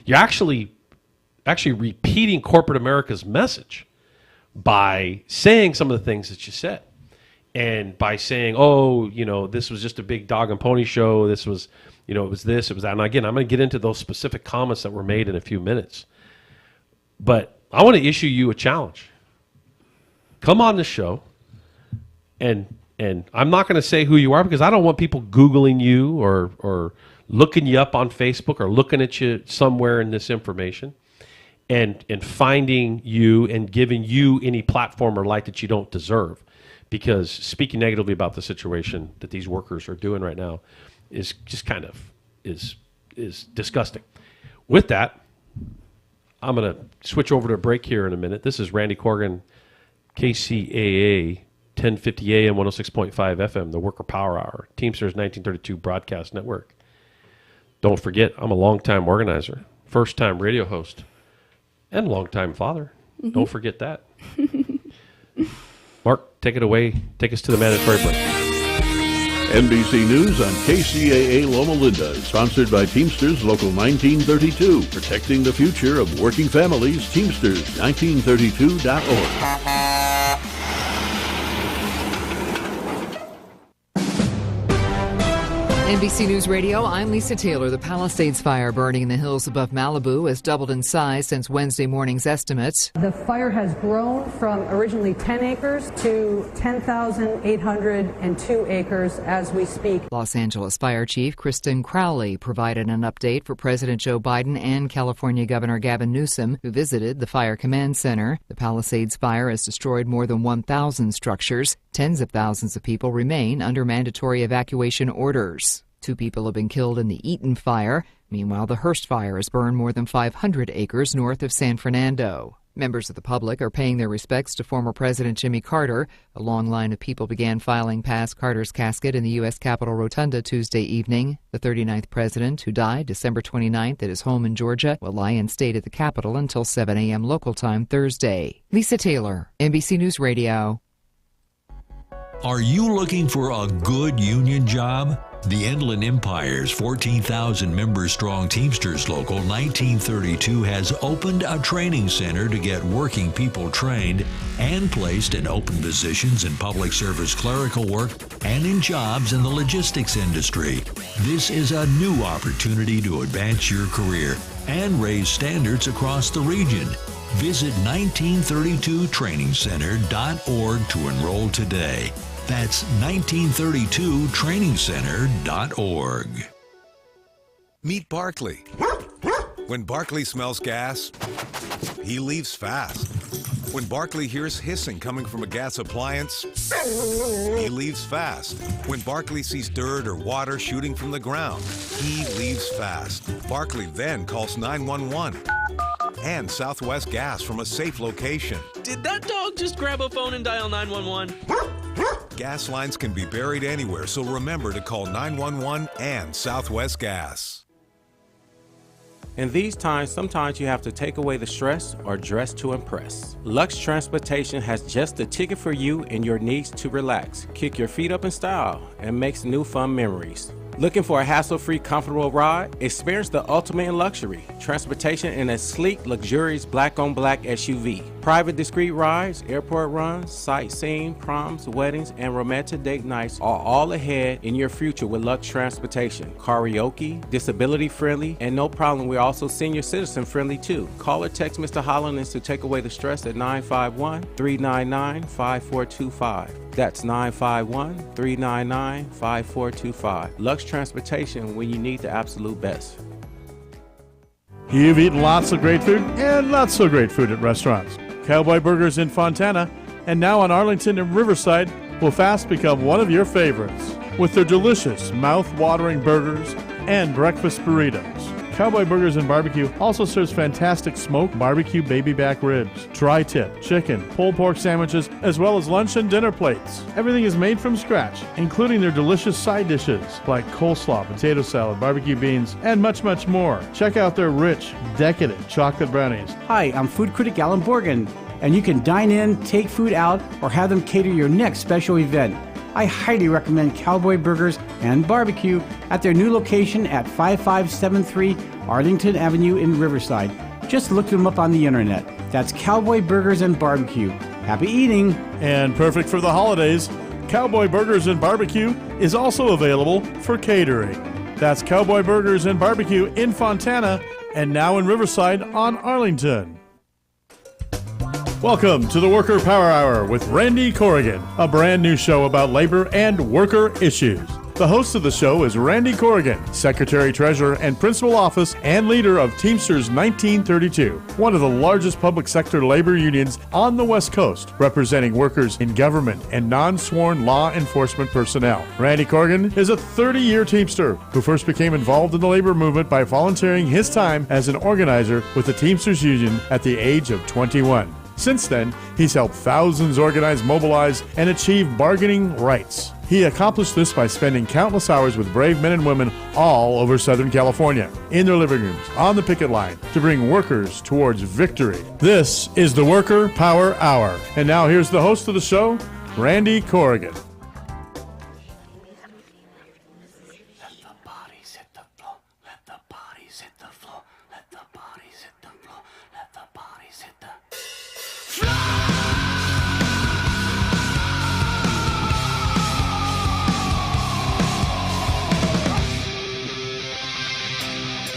you're actually repeating corporate America's message by saying some of the things that you said. And by saying, oh, this was just a big dog and pony show. This was, it was this, it was that. And again, I'm going to get into those specific comments that were made in a few minutes. But I want to issue you a challenge. Come on the show, and I'm not going to say who you are because I don't want people Googling you or looking you up on Facebook or looking at you somewhere in this information and finding you and giving you any platform or light that you don't deserve. Because speaking negatively about the situation that these workers are doing right now is just kind of is disgusting. With that, I'm going to switch over to a break here in a minute. This is Randy Corrigan, KCAA, 1050 AM, 106.5 FM, the Worker Power Hour, Teamsters 1932 Broadcast Network. Don't forget, I'm a longtime organizer, first-time radio host, and longtime father. Mm-hmm. Don't forget that. Mark, take it away. Take us to the mandatory break. NBC News on KCAA Loma Linda is sponsored by Teamsters Local 1932, protecting the future of working families. Teamsters1932.org. NBC News Radio, I'm Lisa Taylor. The Palisades fire burning in the hills above Malibu has doubled in size since Wednesday morning's estimates. The fire has grown from originally 10 acres to 10,802 acres as we speak. Los Angeles Fire Chief Kristen Crowley provided an update for President Joe Biden and California Governor Gavin Newsom, who visited the Fire Command Center. The Palisades fire has destroyed more than 1,000 structures. Tens of thousands of people remain under mandatory evacuation orders. 2 people have been killed in the Eaton fire. Meanwhile, the Hearst fire has burned more than 500 acres north of San Fernando. Members of the public are paying their respects to former President Jimmy Carter. A long line of people began filing past Carter's casket in the U.S. Capitol Rotunda Tuesday evening. The 39th president, who died December 29th at his home in Georgia, will lie in state at the Capitol until 7 a.m. local time Thursday. Lisa Taylor, NBC News Radio. Are you looking for a good union job? The Inland Empire's 14,000-member-strong Teamsters Local 1932 has opened a training center to get working people trained and placed in open positions in public service clerical work and in jobs in the logistics industry. This is a new opportunity to advance your career and raise standards across the region. Visit 1932trainingcenter.org to enroll today. That's 1932trainingcenter.org. Meet Barkley. When Barkley smells gas, he leaves fast. When Barkley hears hissing coming from a gas appliance, he leaves fast. When Barkley sees dirt or water shooting from the ground, he leaves fast. Barkley then calls 911 and Southwest Gas from a safe location. Did that dog just grab a phone and dial 911? Gas lines can be buried anywhere, so remember to call 911 and Southwest Gas. In these times, sometimes you have to take away the stress or dress to impress. Lux Transportation has just the ticket for you and your needs to relax, kick your feet up in style, and make some new fun memories. Looking for a hassle-free, comfortable ride? Experience the ultimate in luxury. Transportation in a sleek, luxurious black-on-black SUV. Private, discreet rides, airport runs, sightseeing, proms, weddings, and romantic date nights are all ahead in your future with Lux Transportation. Karaoke, disability-friendly, and no problem, we're also senior citizen-friendly too. Call or text Mr. Hollins to take away the stress at 951-399-5425. That's 951-399-5425. Lux Transportation, when you need the absolute best. You've eaten lots of great food and not so great food at restaurants. Cowboy Burgers in Fontana and now on Arlington and Riverside will fast become one of your favorites. With their delicious, mouth-watering burgers, and breakfast burritos. Cowboy Burgers and Barbecue also serves fantastic smoked barbecue baby back ribs, tri-tip, chicken, pulled pork sandwiches, as well as lunch and dinner plates. Everything is made from scratch, including their delicious side dishes like coleslaw, potato salad, barbecue beans, and much, much more. Check out their rich, decadent chocolate brownies. Hi, I'm food critic Alan Borgen, and you can dine in, take food out, or have them cater your next special event. I highly recommend Cowboy Burgers and Barbecue at their new location at 5573 Arlington Avenue in Riverside. Just look them up on the internet. That's Cowboy Burgers and Barbecue. Happy eating! And perfect for the holidays, Cowboy Burgers and Barbecue is also available for catering. That's Cowboy Burgers and Barbecue in Fontana and now in Riverside on Arlington. Welcome to the Worker Power Hour with Randy Corrigan, a brand new show about labor and worker issues. The host of the show is Randy Corrigan, Secretary Treasurer and Principal Office and leader of Teamsters 1932, one of the largest public sector labor unions on the West Coast, representing workers in government and non-sworn law enforcement personnel. Randy Corrigan is a 30-year Teamster who first became involved in the labor movement by volunteering his time as an organizer with the Teamsters Union at the age of 21. Since then, he's helped thousands organize, mobilize, and achieve bargaining rights. He accomplished this by spending countless hours with brave men and women all over Southern California, in their living rooms, on the picket line, to bring workers towards victory. This is the Worker Power Hour. And now here's the host of the show, Randy Corrigan.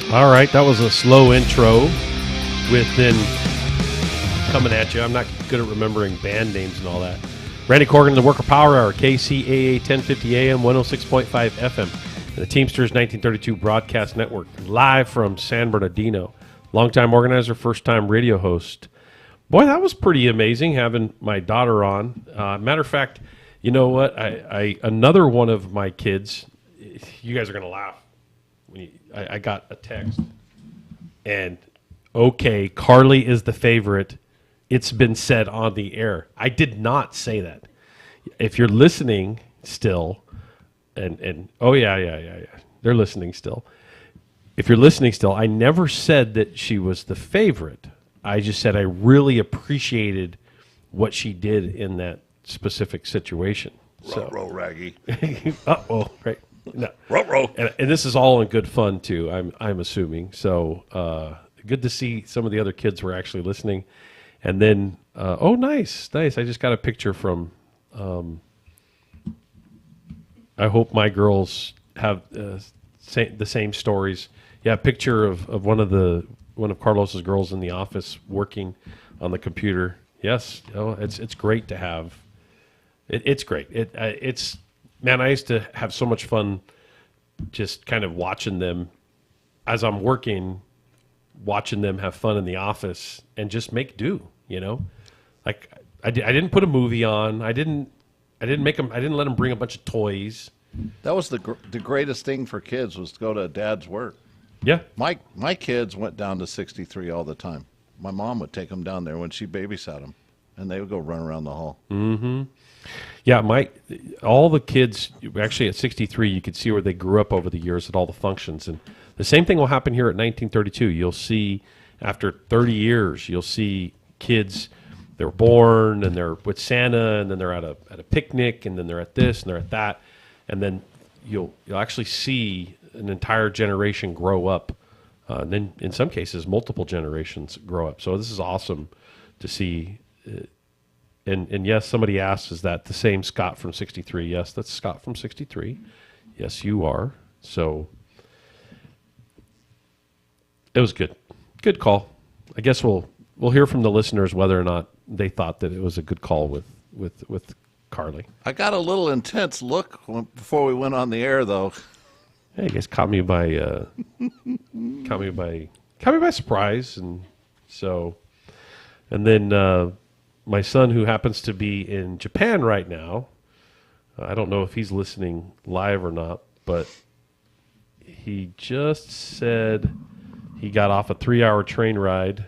All right, that was a slow intro with then coming at you. I'm not good at remembering band names and all that. Randy Corrigan, the Worker Power Hour, KCAA 1050 AM, 106.5 FM, and the Teamsters 1932 Broadcast Network, live from San Bernardino. Longtime organizer, first-time radio host. Boy, that was pretty amazing having my daughter on. Matter of fact, you know what? I another one of my kids, you guys are going to laugh. I got a text, and okay, Carly is the favorite. It's been said on the air. I did not say that. If you're listening still, and oh yeah, they're listening still. If you're listening still, I never said that she was the favorite. I just said I really appreciated what she did in that specific situation. Row, Raggy. Uh-oh, right. No. Row. And this is all in good fun too. I'm assuming. So good to see some of the other kids were actually listening. And then oh, nice. I just got a picture from. I hope my girls have the same stories. Yeah, a picture of one of Carlos's girls in the office working on the computer. Yes, it's great to have. It's great. It's. Man, I used to have so much fun just kind of watching them as I'm working, watching them have fun in the office and just make do, you know? Like I didn't put a movie on. I didn't let them bring a bunch of toys. That was the greatest thing for kids was to go to Dad's work. Yeah. My kids went down to 63 all the time. My mom would take them down there when she babysat them, and they would go run around the hall. Mm-hmm. Yeah, all the kids, actually at 63, you could see where they grew up over the years at all the functions. And the same thing will happen here at 1932. You'll see, after 30 years, you'll see kids, they were born, and they're with Santa, and then they're at a picnic, and then they're at this, and they're at that. And then you'll actually see an entire generation grow up. And then, in some cases, multiple generations grow up. So this is awesome to see. And yes, somebody asked, is that the same Scott from 63? Yes, that's Scott from 63. Yes, you are. So it was good. Good call. I guess we'll hear from the listeners whether or not they thought that it was a good call with Carly. I got a little intense look before we went on the air, though. Hey, you guys caught me by surprise, and then my son, who happens to be in Japan right now, I don't know if he's listening live or not, but He just said he got off a 3-hour train ride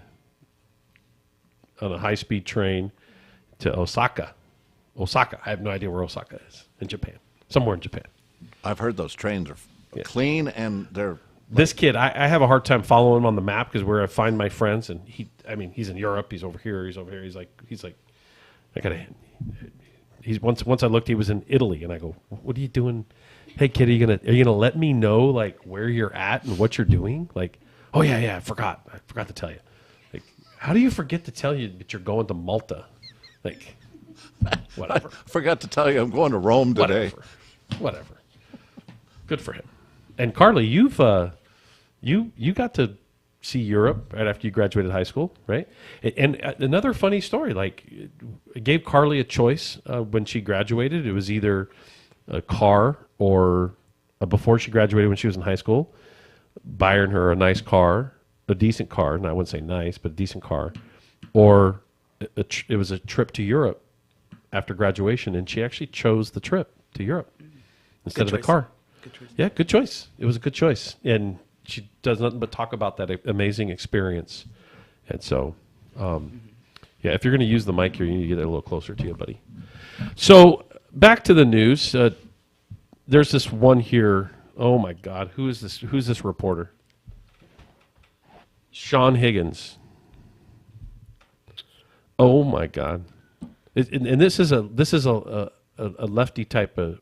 on a high-speed train to Osaka. Osaka. I have no idea where Osaka is in Japan. Somewhere in Japan. I've heard those trains are clean and they're... This kid, I have a hard time following him on the map because where I find my friends, and he's in Europe, he's over here, he's over here, he's like, once I looked, he was in Italy, and I go, what are you doing? Hey kid, are you gonna let me know like where you're at and what you're doing? Like, oh yeah, I forgot to tell you. Like, how do you forget to tell you that you're going to Malta? Like, whatever. I forgot to tell you I'm going to Rome today. Whatever. Good for him. And Carly, you've you got to see Europe right after you graduated high school, right? And another funny story, like it gave Carly a choice when she graduated. It was either a car or before she graduated when she was in high school, buying her a nice car, a decent car, and I wouldn't say nice, but a decent car, or it was a trip to Europe after graduation, and she actually chose the trip to Europe instead of the car. Good choice. Yeah, good choice. It was a good choice. And she does nothing but talk about that amazing experience. And so, yeah, if you're going to use the mic here, you need to get it a little closer to you, buddy. So, back to the news. There's this one here. Oh, my God. Who's this reporter? Sean Higgins. Oh, my God. And this is a lefty type of...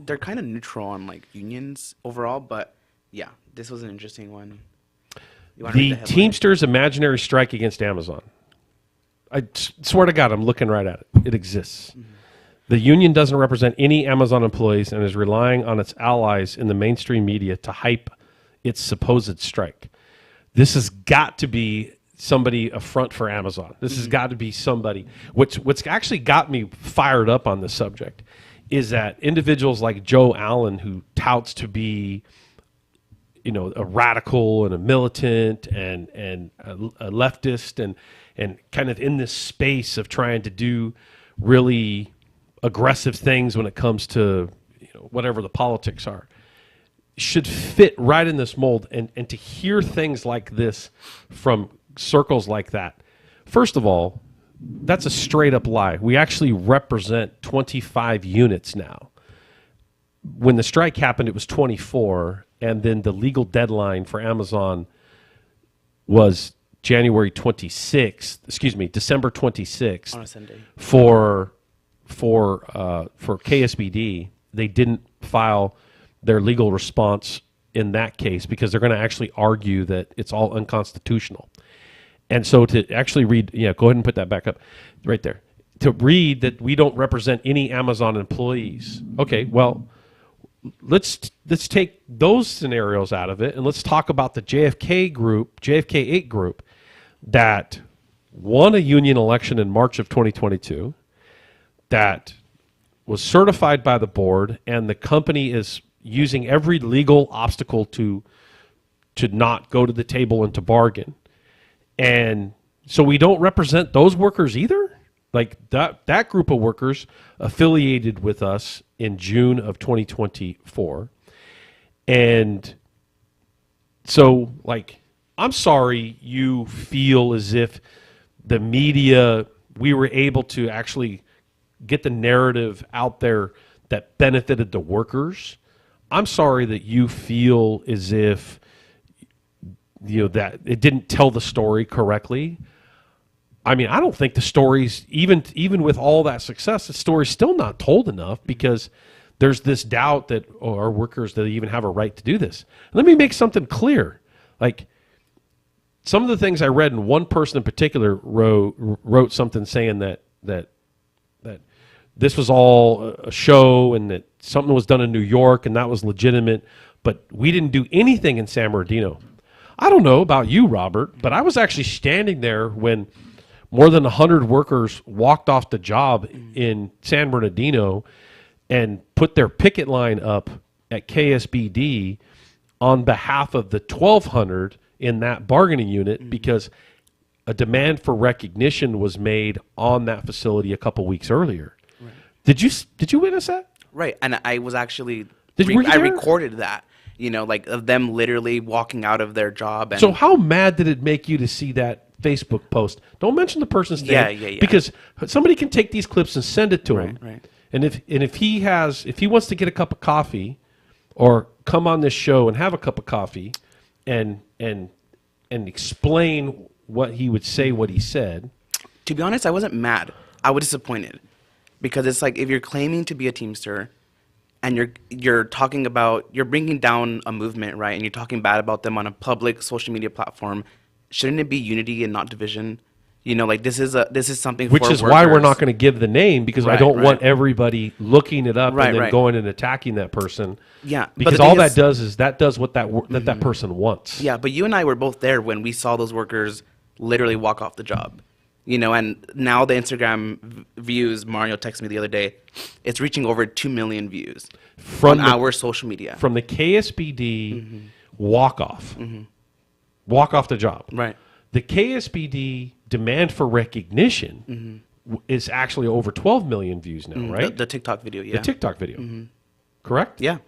They're kind of neutral on like unions overall, but yeah, this was an interesting one. The Teamsters imaginary strike against Amazon. I swear to God, I'm looking right at it. It exists. Mm-hmm. The union doesn't represent any Amazon employees and is relying on its allies in the mainstream media to hype its supposed strike. This has got to be somebody a front for Amazon. This has got to be somebody. What's actually got me fired up on this subject is that individuals like Joe Allen, who touts to be, a radical and a militant and a leftist and kind of in this space of trying to do really aggressive things when it comes to whatever the politics are, should fit right in this mold. And to hear things like this from circles like that, first of all, that's a straight up lie. We actually represent 25 units now. When the strike happened, it was 24, and then the legal deadline for Amazon was December 26th. On a Sunday. For KSBD, they didn't file their legal response in that case because they're going to actually argue that it's all unconstitutional. And so to actually read, go ahead and put that back up right there. To read that we don't represent any Amazon employees. Okay, well, let's take those scenarios out of it and let's talk about the JFK 8 group that won a union election in March of 2022, that was certified by the board, and the company is using every legal obstacle to not go to the table and to bargain. And so we don't represent those workers either? Like that group of workers affiliated with us in June of 2024. And so, like, I'm sorry you feel as if the media, we were able to actually get the narrative out there that benefited the workers. I'm sorry that you feel as if that it didn't tell the story correctly. I mean, I don't think the story's, even with all that success, the story's still not told enough because there's this doubt that our workers, that even have a right to do this. Let me make something clear. Like, some of the things I read, and one person in particular wrote something saying that this was all a show and that something was done in New York and that was legitimate, but we didn't do anything in San Bernardino. I don't know about you, Robert, but I was actually standing there when more than 100 workers walked off the job in San Bernardino and put their picket line up at KSBD on behalf of the 1,200 in that bargaining unit because a demand for recognition was made on that facility a couple weeks earlier. Right. Did you witness that? Right, and I was actually I recorded that. you know, like of them literally walking out of their job. And So how mad did it make you to see that Facebook post? Don't mention the person's name. Yeah. Because somebody can take these clips and send it to him. Right. And if he wants to get a cup of coffee or come on this show and have a cup of coffee and explain what he would say, what he said. To be honest, I wasn't mad. I was disappointed because it's like if you're claiming to be a Teamster and you're talking about, you're bringing down a movement, right? And you're talking bad about them on a public social media platform, shouldn't it be unity and not division? You know, like this is something Which for is why we're workers. not going to give the name, because I don't want everybody looking it up and then going and attacking that person. Yeah, but because the thing all that is- does is that does what that person wants. Yeah, but you and I were both there when we saw those workers literally walk off the job. You know, and now the Instagram views, Mario texted me the other day, it's reaching over 2 million views on our social media. From the KSBD walk off the job. Right. The KSBD demand for recognition is actually over 12 million views now, right? The TikTok video, yeah. The TikTok video. Correct? Yeah.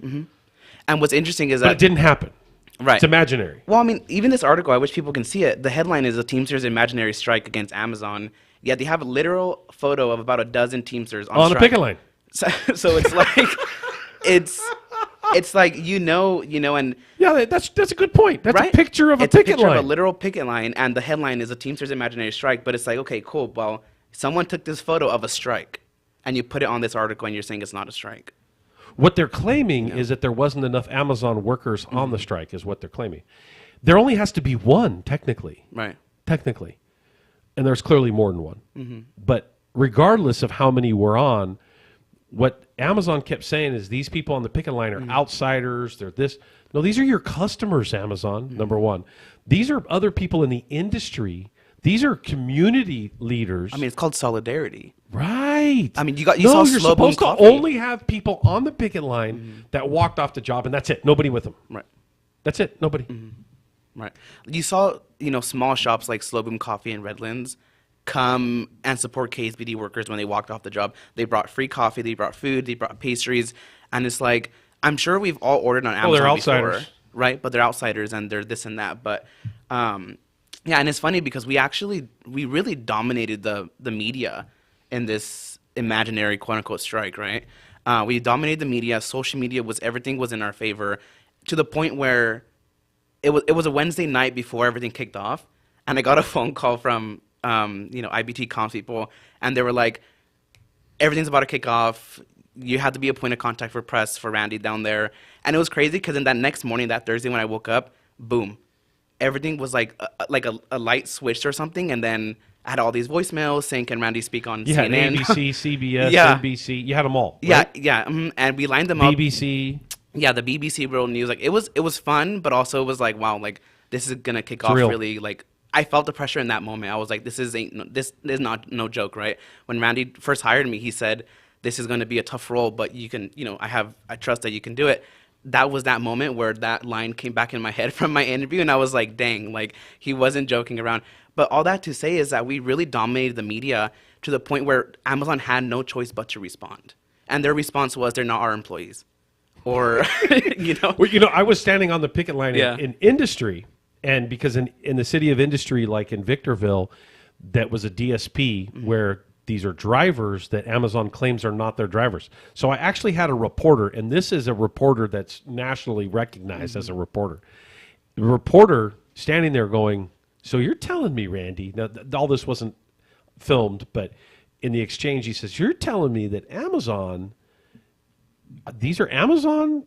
And what's interesting is But that it didn't happen. Right. It's imaginary. Well, I mean, even this article, I wish people can see it. The headline is a Teamsters imaginary strike against Amazon. Yet they have a literal photo of about a dozen Teamsters on the strike. picket line. So it's like, it's like, you know, and yeah, that's a good point. That's right? a picture of a It's picket a picture line. of a literal picket line, and the headline is a Teamsters imaginary strike. But it's like, okay, cool. Well, someone took this photo of a strike, and you put it on this article, and you're saying it's not a strike. What they're claiming is that there wasn't enough Amazon workers on the strike, is what they're claiming. There only has to be one, technically. Right. Technically. And there's clearly more than one. But regardless of how many were on, what Amazon kept saying is these people on the picket line are outsiders. They're this. No, these are your customers, Amazon, number one. These are other people in the industry. These are community leaders. I mean, it's called solidarity. Right. I mean, you saw you're Slow Boom supposed to Coffee. only have people on the picket line that walked off the job, and that's it. Nobody with them. Right. That's it. Nobody. Right. You saw, small shops like Slow Boom Coffee and Redlands come and support KSBD workers when they walked off the job. They brought free coffee, they brought food, they brought pastries, and it's like, I'm sure we've all ordered on Amazon they're before, outsiders. right? But they're outsiders and they're this and that. But yeah, and it's funny because we really dominated the media in this imaginary quote unquote strike, right? We dominated the media. Social media everything was in our favor, to the point where it was a Wednesday night before everything kicked off, and I got a phone call from IBT comms people, and they were like, everything's about to kick off. You had to be a point of contact for press for Randy down there. And it was crazy because in that next morning, that Thursday when I woke up, boom, everything was like a light switched or something, and then I had all these voicemails saying, can Randy speak on You had CNN? ABC, CBS, Yeah. NBC. You had them all. Yeah, right? yeah, and we lined them up. BBC. Yeah, the BBC World News. Like it was fun, but also it was like, wow, like this is gonna kick off real. really. Like I felt the pressure in that moment. I was like, this is not no joke, right? When Randy first hired me, he said, this is gonna be a tough role, but you can, I trust that you can do it. That was that moment where that line came back in my head from my interview, and I was like, dang, like he wasn't joking around. But all that to say is that we really dominated the media to the point where Amazon had no choice but to respond, and their response was, they're not our employees. Or, Well, I was standing on the picket line Yeah. in industry, and because in the city of industry, like in Victorville, that was a DSP where these are drivers that Amazon claims are not their drivers. So I actually had a reporter, and this is a reporter that's nationally recognized as a reporter. The reporter standing there going, so you're telling me, Randy, now all this wasn't filmed, but in the exchange, he says, you're telling me that these are Amazon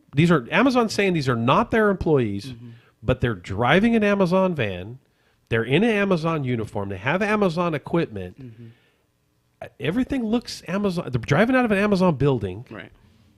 saying these are not their employees, but they're driving an Amazon van, they're in an Amazon uniform, they have Amazon equipment, everything looks Amazon, they're driving out of an Amazon building. Right.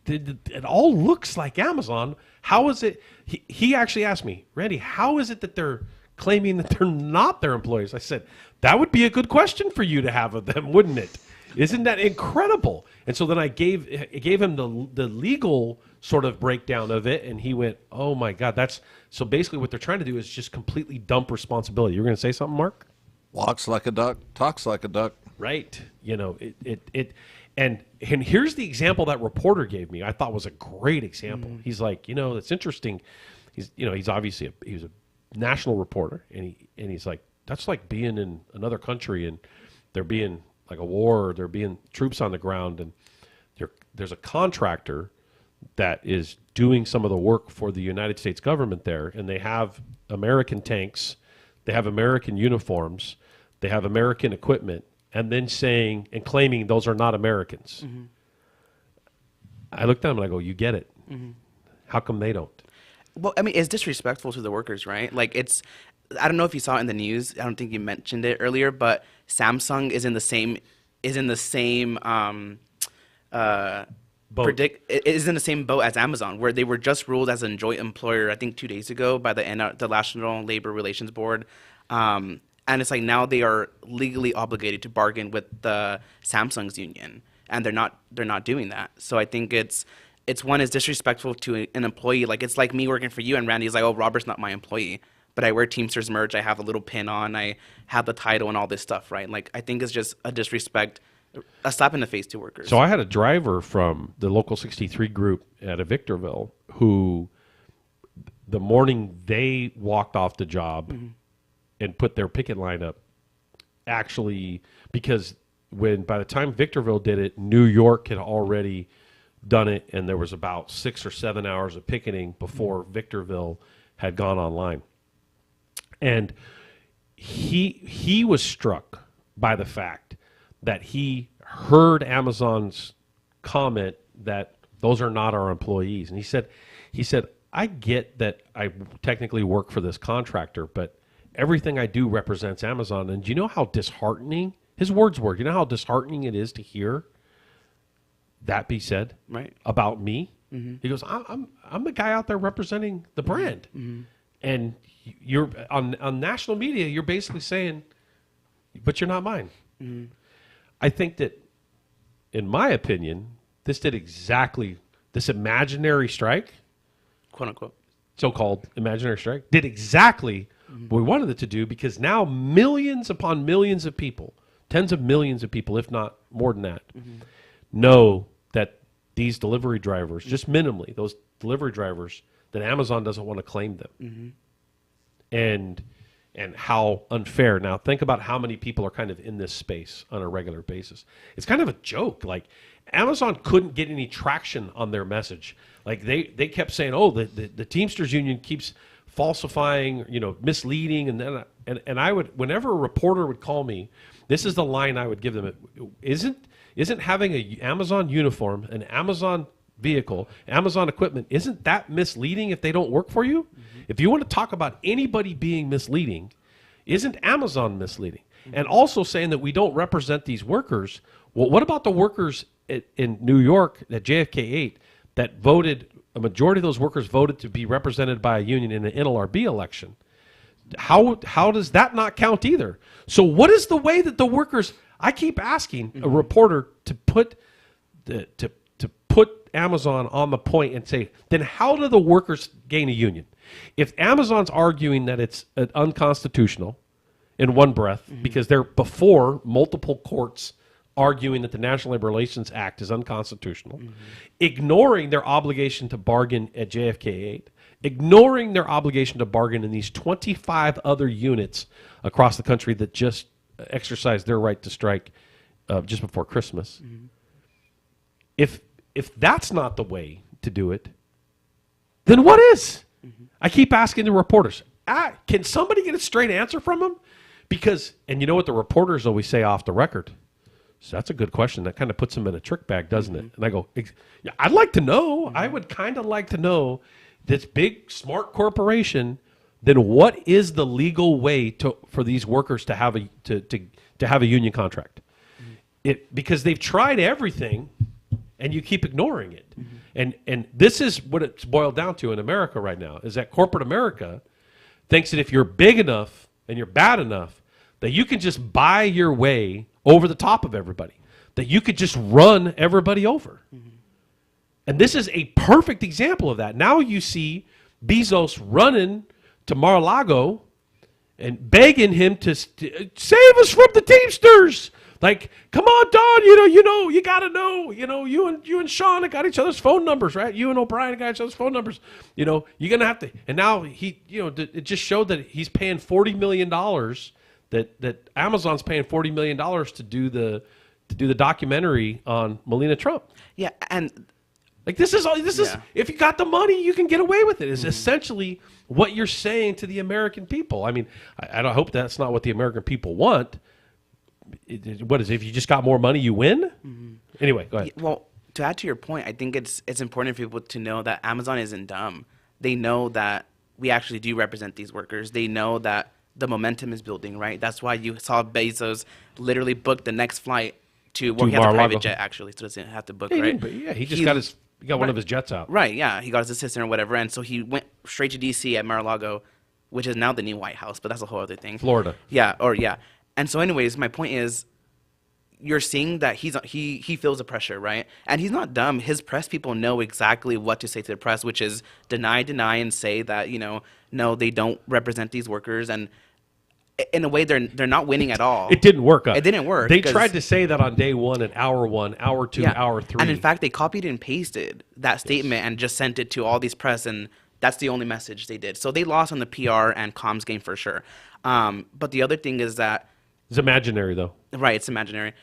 It all looks like Amazon. How is it? He actually asked me, Randy, how is it that they're claiming that they're not their employees? I said, that would be a good question for you to have of them, wouldn't it? Isn't that incredible? And so then I gave him the legal sort of breakdown of it, and he went, oh my God, that's so basically what they're trying to do is just completely dump responsibility. You were going to say something, Mark? Walks like a duck, talks like a duck. right? You know, and here's the example that reporter gave me. I thought was a great example. He's like, you know, it's interesting. He's obviously he's a national reporter, and he's like, that's like being in another country and there being like a war, or there being troops on the ground, and there's a contractor that is doing some of the work for the United States government there, and they have American tanks, they have American uniforms, they have American equipment, and then saying and claiming those are not Americans. I looked at him and I go, you get it. How come they don't? Well, I mean, it's disrespectful to the workers, right? Like, I don't know if you saw it in the news. I don't think you mentioned it earlier, but Samsung is in the same boat as Amazon, where they were just ruled as a joint employer, I think 2 days ago by the National Labor Relations Board. And it's like now they are legally obligated to bargain with the Samsung's union, and they're not doing that. So I think it's disrespectful to an employee. Like, it's like me working for you, and Randy's like, oh, Robert's not my employee, but I wear Teamsters merch, I have a little pin on, I have the title and all this stuff, right? Like, I think it's just a disrespect, a slap in the face to workers. So I had a driver from the Local 63 group at Victorville who, the morning they walked off the job and put their picket line up, actually, because by the time Victorville did it, New York had already done it, and there was about 6 or 7 hours of picketing before Victorville had gone online. And he was struck by the fact that he heard Amazon's comment that those are not our employees. And he said, I get that I technically work for this contractor, but everything I do represents Amazon. And do you know how disheartening, his words were, you know how disheartening it is to hear that be said about me? He goes, I'm the guy out there representing the brand. And you're on national media, you're basically saying, but you're not mine. I think that, in my opinion, this imaginary strike, quote unquote, so-called imaginary strike, did exactly what we wanted it to do, because now millions upon millions of people, tens of millions of people, if not more than that, know that these delivery drivers, just minimally, those delivery drivers, that Amazon doesn't want to claim them. And how unfair. Now, think about how many people are kind of in this space on a regular basis. It's kind of a joke. Like, Amazon couldn't get any traction on their message. Like, they kept saying, oh, the Teamsters Union keeps falsifying, misleading. And I would, whenever a reporter would call me, this is the line I would give them. Isn't having an Amazon uniform, an Amazon vehicle, Amazon equipment, isn't that misleading if they don't work for you? If you want to talk about anybody being misleading, isn't Amazon misleading? And also saying that we don't represent these workers. Well, what about the workers in New York at JFK 8 that voted, a majority of those workers voted to be represented by a union in the NLRB election? How does that not count either? So what is the way that the workers, I keep asking a reporter to put Amazon on the point and say, then how do the workers gain a union? If Amazon's arguing that it's unconstitutional in one breath, because they're before multiple courts arguing that the National Labor Relations Act is unconstitutional, ignoring their obligation to bargain at JFK 8, ignoring their obligation to bargain in these 25 other units across the country that just exercised their right to strike just before Christmas. If that's not the way to do it, then what is? I keep asking the reporters, can somebody get a straight answer from them? Because, and you know what the reporters always say off the record? So that's a good question. That kind of puts them in a trick bag, doesn't it? And I go, yeah, I'd like to know. I would kind of like to know, this big, smart corporation, then what is the legal way for these workers to have a union contract? Because they've tried everything, and you keep ignoring it. And this is what it's boiled down to in America right now, is that corporate America thinks that if you're big enough and you're bad enough, that you can just buy your way over the top of everybody, that you could just run everybody over. And this is a perfect example of that. Now you see Bezos running to Mar-a-Lago and begging him to save us from the Teamsters. Like, come on, Don, you got to know, you and Sean have got each other's phone numbers, right? You and O'Brien have got each other's phone numbers. You're going to have to. And now it just showed that he's paying $40 million, that Amazon's paying $40 million to do the documentary on Melania Trump. Yeah, and like this is if you got the money, you can get away with it. Is essentially what you're saying to the American people. I mean, I don't hope that's not what the American people want. What is it? If you just got more money, you win? Anyway, go ahead. Well, to add to your point, I think it's important for people to know that Amazon isn't dumb. They know that we actually do represent these workers. They know that the momentum is building, right? That's why you saw Bezos literally book the next flight to he has a private jet, actually, so doesn't have to book, right? He just got one of his jets out. Right, yeah. He got his assistant or whatever, and so he went straight to D.C. at Mar-a-Lago, which is now the new White House, but that's a whole other thing. Florida. Yeah. And so anyways, my point is, you're seeing that he feels the pressure, right? And he's not dumb. His press people know exactly what to say to the press, which is deny, and say that, no, they don't represent these workers. And in a way, they're not winning at all. It didn't work. It didn't work. They tried to say that on day one, and hour 1, hour 2, hour 3. And in fact, they copied and pasted that statement and just sent it to all these press, and that's the only message they did. So they lost on the PR and comms game for sure. But the other thing is that it's imaginary, though. Right, it's imaginary.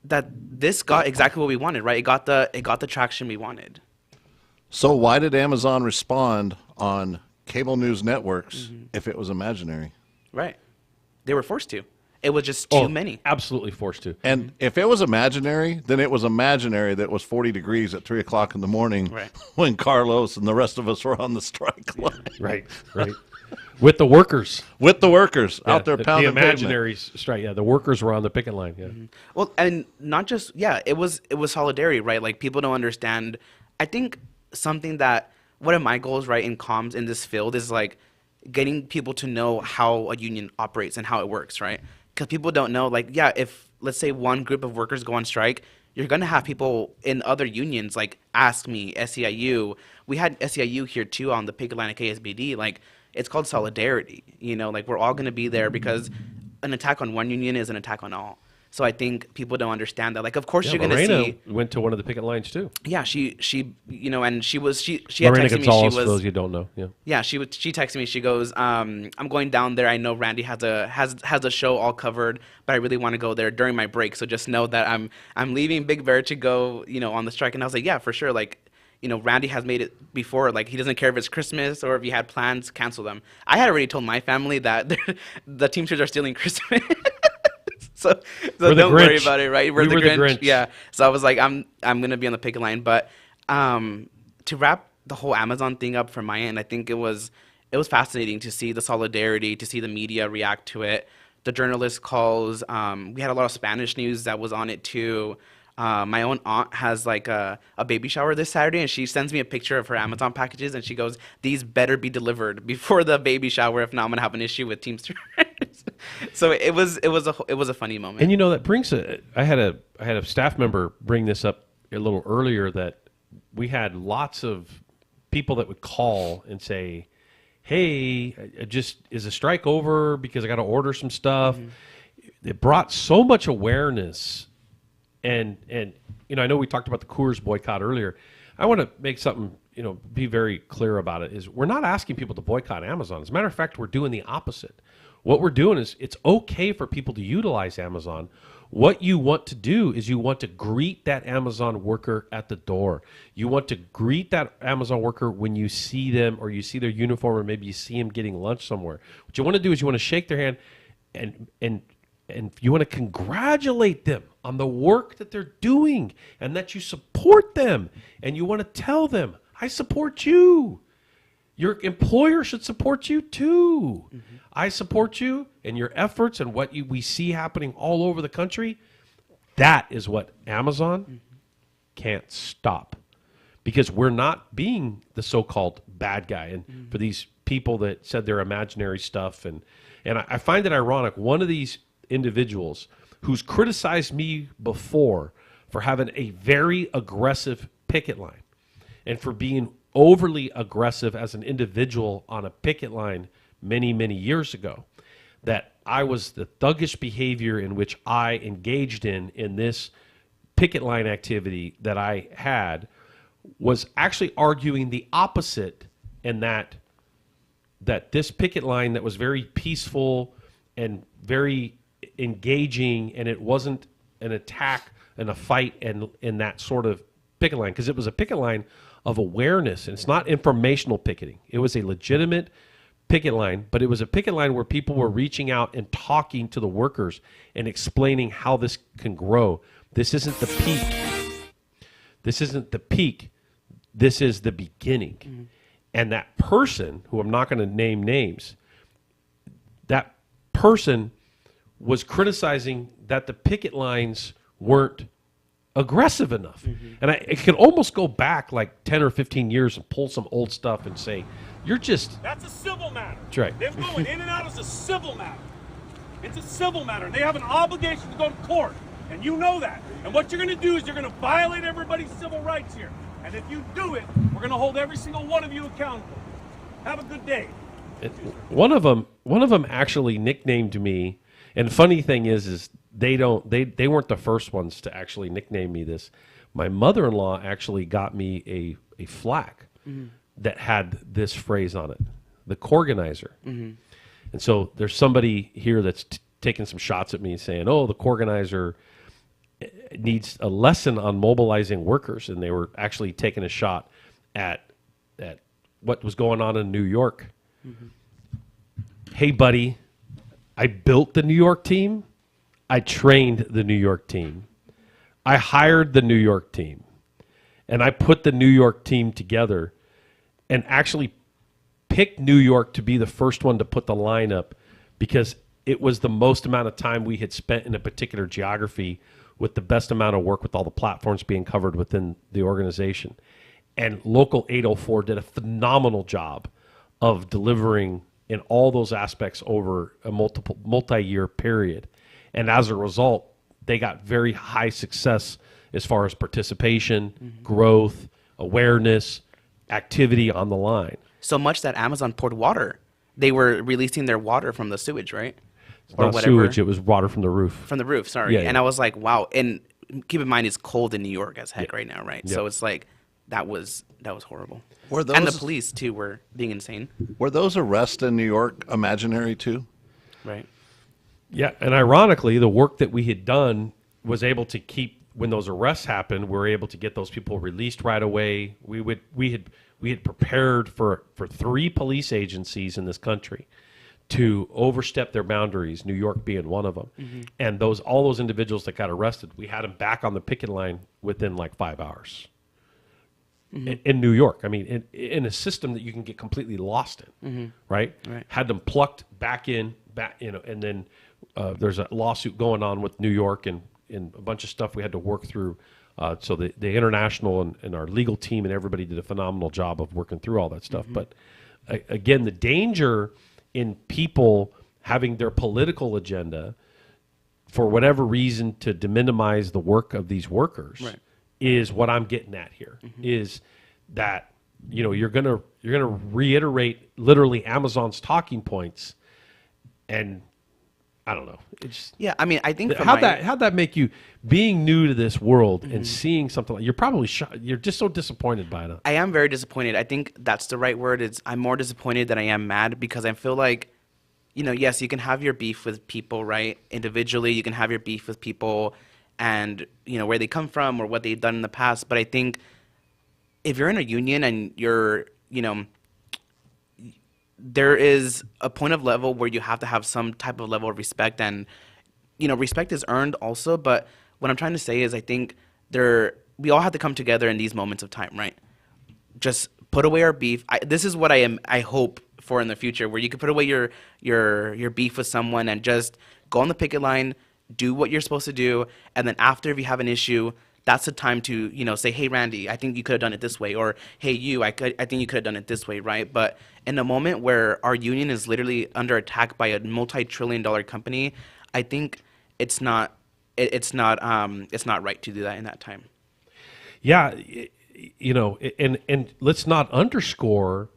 That this got exactly what we wanted, right? It got the traction we wanted. So why did Amazon respond on cable news networks if it was imaginary? Right. They were forced to. It was just too many. Absolutely forced to. And if it was imaginary, then it was imaginary that it was 40 degrees at 3 o'clock in the morning when Carlos and the rest of us were on the strike line. Right. With the workers. Out there pounding the imaginary strike. Yeah, the workers were on the picket line. Yeah. Well, and not just, it was solidarity, right? Like, people don't understand. I think something that, one of my goals, right, in comms in this field is, like, getting people to know how a union operates and how it works, right? Because people don't know, like, if, let's say, one group of workers go on strike, you're going to have people in other unions, like Ask Me, SEIU. We had SEIU here, too, on the picket line at KSBD. Like, it's called solidarity. Like, we're all going to be there because an attack on one union is an attack on all. So I think people don't understand that. Like, of course, you're going to see. Went to one of the picket lines too. Yeah, she and she had Lorena texted Gonzalez, me. for those you don't know. Yeah, she texted me. She goes, "I'm going down there. I know Randy has a show all covered, but I really want to go there during my break. So just know that I'm leaving Big Bear to go, on the strike." And I was like, "Yeah, for sure. Like, Randy has made it before. Like, he doesn't care if it's Christmas or if you had plans, cancel them." I had already told my family that the Teamsters are stealing Christmas. So don't worry about it, right? We're the Grinch. Yeah. So I was like, I'm gonna be on the picket line. But to wrap the whole Amazon thing up from my end, I think it was fascinating to see the solidarity, to see the media react to it. The journalist calls. We had a lot of Spanish news that was on it too. My own aunt has like a baby shower this Saturday, and she sends me a picture of her Amazon packages, and she goes, "These better be delivered before the baby shower. If not, I'm gonna have an issue with Teamsters." So it was a funny moment. And that brings I had a staff member bring this up a little earlier, that we had lots of people that would call and say, "Hey, is the strike over? Because I got to order some stuff." It brought so much awareness. And I know we talked about the Coors boycott earlier. I want to make something, be very clear about it, is we're not asking people to boycott Amazon. As a matter of fact, we're doing the opposite. What we're doing is it's okay for people to utilize Amazon. What you want to do is you want to greet that Amazon worker at the door. You want to greet that Amazon worker when you see them, or you see their uniform, or maybe you see them getting lunch somewhere. What you want to do is you want to shake their hand and you want to congratulate them on the work that they're doing and that you support them. And you want to tell them, "I support you. Your employer should support you too. I support you and your efforts and what we see happening all over the country." That is what Amazon can't stop, because we're not being the so-called bad guy. And for these people that said their imaginary stuff, and I find it ironic, one of these individuals who's criticized me before for having a very aggressive picket line and for being overly aggressive as an individual on a picket line many, many years ago. that I was the thuggish behavior in which I engaged in this picket line activity that I had was actually arguing the opposite, and that this picket line that was very peaceful and very engaging, and it wasn't an attack and a fight and in that sort of picket line, because it was a picket line of awareness, and it's not informational picketing. It was a legitimate picket line, but it was a picket line where people were reaching out and talking to the workers and explaining how this can grow. This isn't the peak. This isn't the peak. This is the beginning. Mm-hmm. And that person, who I'm not going to name names, that person was criticizing that the picket lines weren't aggressive enough. Mm-hmm. And it can almost go back like 10 or 15 years and pull some old stuff and say, you're just... That's a civil matter. That's right. Them going in and out is a civil matter. It's a civil matter, and they have an obligation to go to court, and you know that. And what you're going to do is you're going to violate everybody's civil rights here. And if you do it, we're going to hold every single one of you accountable. Have a good day. One of them actually nicknamed me, and the funny thing is they weren't the first ones to actually nickname me this. My mother-in-law actually got me a flack that had this phrase on it, the Corganizer. Mm-hmm. And so there's somebody here that's taking some shots at me saying, oh, the Corganizer needs a lesson on mobilizing workers. And they were actually taking a shot at what was going on in New York. Mm-hmm. Hey, buddy, I built the New York team. I trained the New York team. I hired the New York team. And I put the New York team together and actually picked New York to be the first one to put the line up because it was the most amount of time we had spent in a particular geography with the best amount of work with all the platforms being covered within the organization. And Local 804 did a phenomenal job of delivering in all those aspects over a multi-year period. And as a result, they got very high success as far as participation, growth, awareness, activity on the line. So much that Amazon poured water. They were releasing their water from the sewage, right? It's not sewage, it was water from the roof. From the roof, sorry. Yeah, and I was like, wow. And keep in mind, it's cold in New York as heck right now, right? Yep. So it's like, that was horrible. Were those, and the police, too, were being insane. Were those arrests in New York imaginary, too? Right. Yeah, and ironically, the work that we had done was able to keep, when those arrests happened, we were able to get those people released right away. We had prepared for 3 police agencies in this country to overstep their boundaries, New York being one of them. Mm-hmm. And all those individuals that got arrested, we had them back on the picket line within like 5 hours. Mm-hmm. In New York. I mean, in a system that you can get completely lost in, right? Had them plucked back in, and then there's a lawsuit going on with New York and a bunch of stuff we had to work through. So the international and our legal team and everybody did a phenomenal job of working through all that stuff. But again, the danger in people having their political agenda for whatever reason to deminimize the work of these workers is what I'm getting at here. Is that you're gonna reiterate literally Amazon's talking points, and I don't know. It's I mean, I think how'd that make you, being new to this world and seeing something like, you're probably you're just so disappointed by it. I am very disappointed. I think that's the right word. I'm more disappointed than I am mad, because I feel like, yes, you can have your beef with people, right? Individually, you can have your beef with people and, where they come from or what they've done in the past. But I think if you're in a union and you're, there is a point of level where you have to have some type of level of respect, and respect is earned also. But what I'm trying to say is, I think we all have to come together in these moments of time, right? Just put away our beef. This is what I hope for in the future, where you can put away your beef with someone and just go on the picket line, do what you're supposed to do, and then after, if you have an issue, that's the time to, say, hey, Randy, I think you could have done it this way, or hey, I think you could have done it this way, right? But in a moment where our union is literally under attack by a multi-trillion-dollar company, I think it's not right to do that in that time. Yeah, and let's not underscore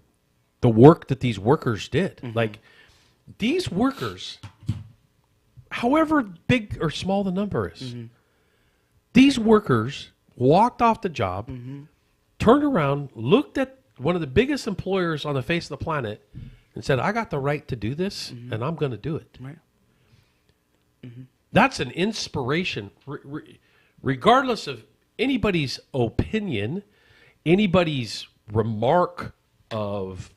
the work that these workers did. Like, these workers however big or small the number is. These workers walked off the job, turned around, looked at one of the biggest employers on the face of the planet, and said, I got the right to do this, and I'm going to do it. Right. That's an inspiration, regardless of anybody's opinion, anybody's remark of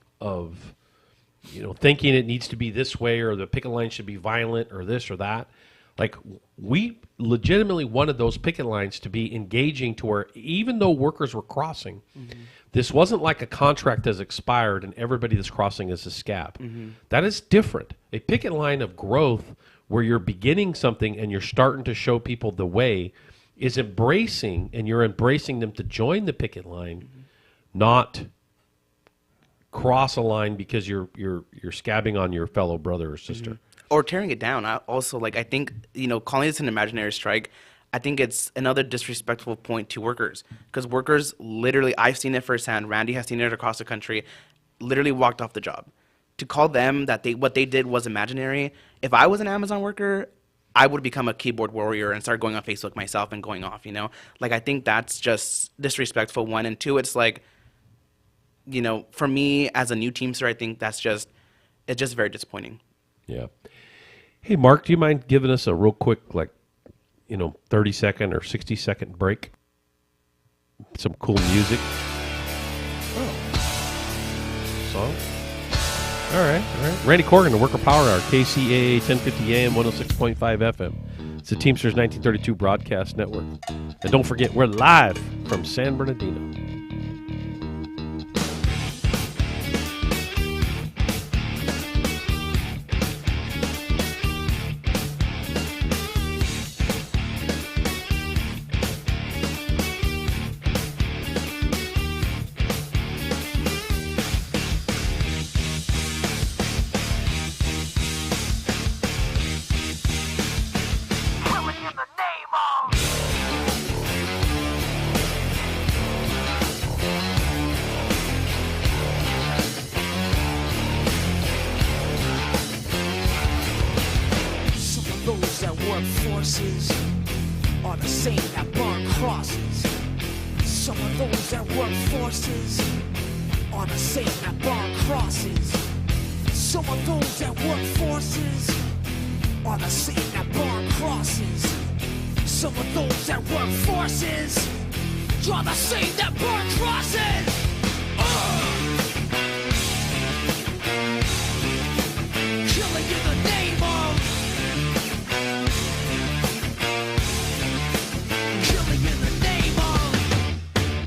thinking it needs to be this way or the picket line should be violent or this or that. Like, we legitimately wanted those picket lines to be engaging to where even though workers were crossing, this wasn't like a contract that's expired and everybody that's crossing is a scab. That is different. A picket line of growth where you're beginning something and you're starting to show people the way is embracing, and you're embracing them to join the picket line, not cross a line because you're scabbing on your fellow brother or sister. Or tearing it down. I think, calling this an imaginary strike, I think it's another disrespectful point to workers. Because workers literally, I've seen it firsthand, Randy has seen it across the country, literally walked off the job. To call them that what they did was imaginary, if I was an Amazon worker, I would become a keyboard warrior and start going on Facebook myself and going off, Like, I think that's just disrespectful, one. And two, it's like, for me as a new Teamster, I think it's just very disappointing. Yeah. Hey, Mark, do you mind giving us a real quick, 30-second or 60-second break? Some cool music. Song? All right. Randy Corrigan, the Worker Power Hour, KCAA 1050 AM, 106.5 FM. It's the Teamsters 1932 Broadcast Network. And don't forget, we're live from San Bernardino. forces are the same that burn crosses. Some of those that work forces are the same that burn crosses. Some of those that work forces are the same that burn crosses. Some of those that work forces are the same that burn crosses. Killing in the name of. Killing in the name of.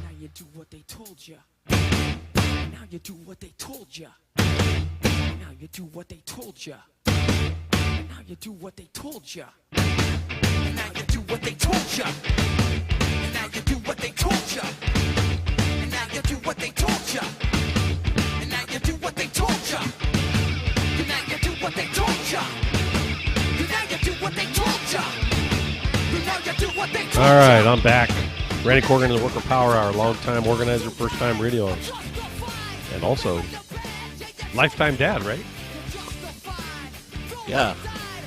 Now you do what they told you. Now you do what they told you. Now you do what they told you. Now you do what they told you. And now you do what they told you. And now you do what they told you. And now you do what they told you. And now you do what they told you. And now you do what they told you. And now you do what they told you. And now you do what they told you. All right, I'm back. Randy Corrigan, the Worker Power Hour, longtime organizer, first-time radio host, and also lifetime dad, right? Yeah.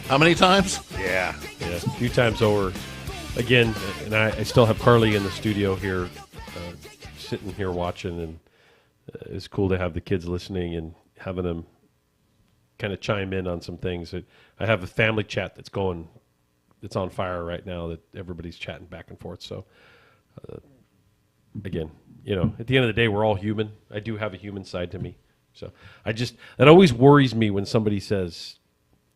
How many times? Yeah, a few times over. Again, and I still have Carly in the studio here, sitting here watching, and it's cool to have the kids listening and having them kind of chime in on some things. I have a family chat that's on fire right now that everybody's chatting back and forth. So, again, at the end of the day, we're all human. I do have a human side to me. So that always worries me when somebody says,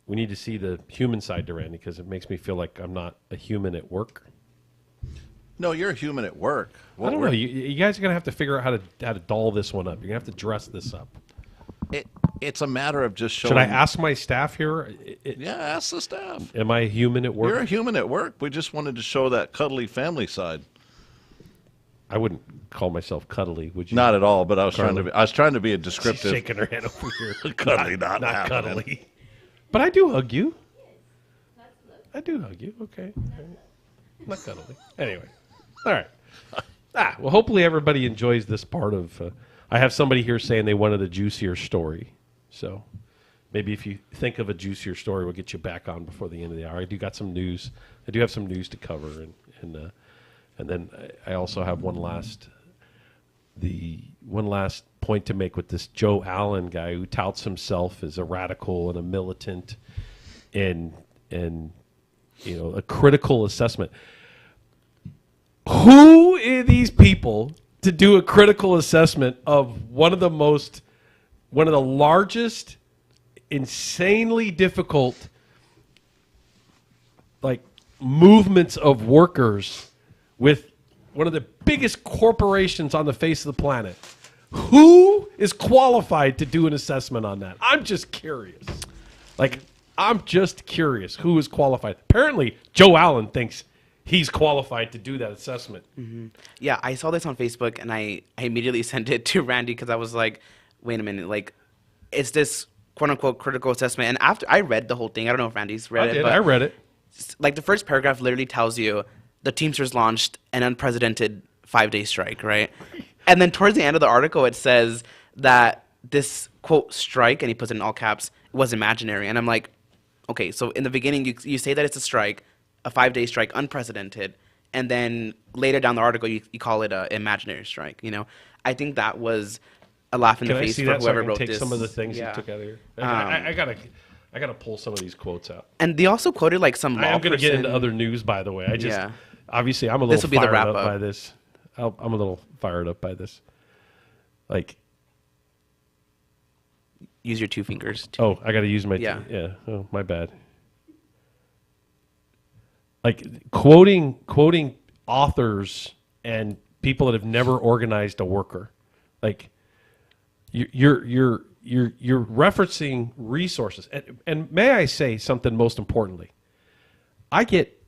we need to see the human side to Randy, because it makes me feel like I'm not a human at work. No, you're a human at work. I don't know. You guys are going to have to figure out how to doll this one up. You're going to have to dress this up. It's a matter of just showing. Should I ask my staff here? Yeah, ask the staff. Am I a human at work? You're a human at work. We just wanted to show that cuddly family side. I wouldn't call myself cuddly, would you? Not at all, but I was trying to be a descriptive. She's shaking her head over here. Cuddly, not cuddly. But I do hug you. I do hug you. Okay. Not cuddly. Anyway. All right. Well, hopefully everybody enjoys this part of. I have somebody here saying they wanted a juicier story. So, maybe if you think of a juicier story, we'll get you back on before the end of the hour. I do got some news. I do have some news to cover, and then I also have one last point to make with this Joe Allen guy who touts himself as a radical and a militant, and a critical assessment. Who are these people to do a critical assessment of one of the largest, insanely difficult, movements of workers with one of the biggest corporations on the face of the planet? Who is qualified to do an assessment on that? I'm just curious. I'm just curious who is qualified. Apparently, Joe Allen thinks he's qualified to do that assessment. Mm-hmm. Yeah, I saw this on Facebook, and I immediately sent it to Randy because I was like, wait a minute, it's this quote-unquote critical assessment. And after I read the whole thing, I don't know if Randy's read it. I read it. The first paragraph literally tells you the Teamsters launched an unprecedented 5-day strike, right? And then towards the end of the article, it says that this, quote, strike, and he puts it in all caps, was imaginary. And I'm like, okay, so in the beginning, you say that it's a strike, a 5-day strike, unprecedented, and then later down the article, you call it an imaginary strike, I think that was a laugh in the face for whoever wrote this. Take some of the things you took out of here? I gotta pull some of these quotes out. And they also quoted some law I'm gonna get into other news, by the way. Obviously I'm a little fired up by this. I'm a little fired up by this. Use your two fingers. Oh, I gotta use my yeah. Oh, my bad. Quoting authors and people that have never organized a worker, you're referencing resources. And may I say something most importantly? I get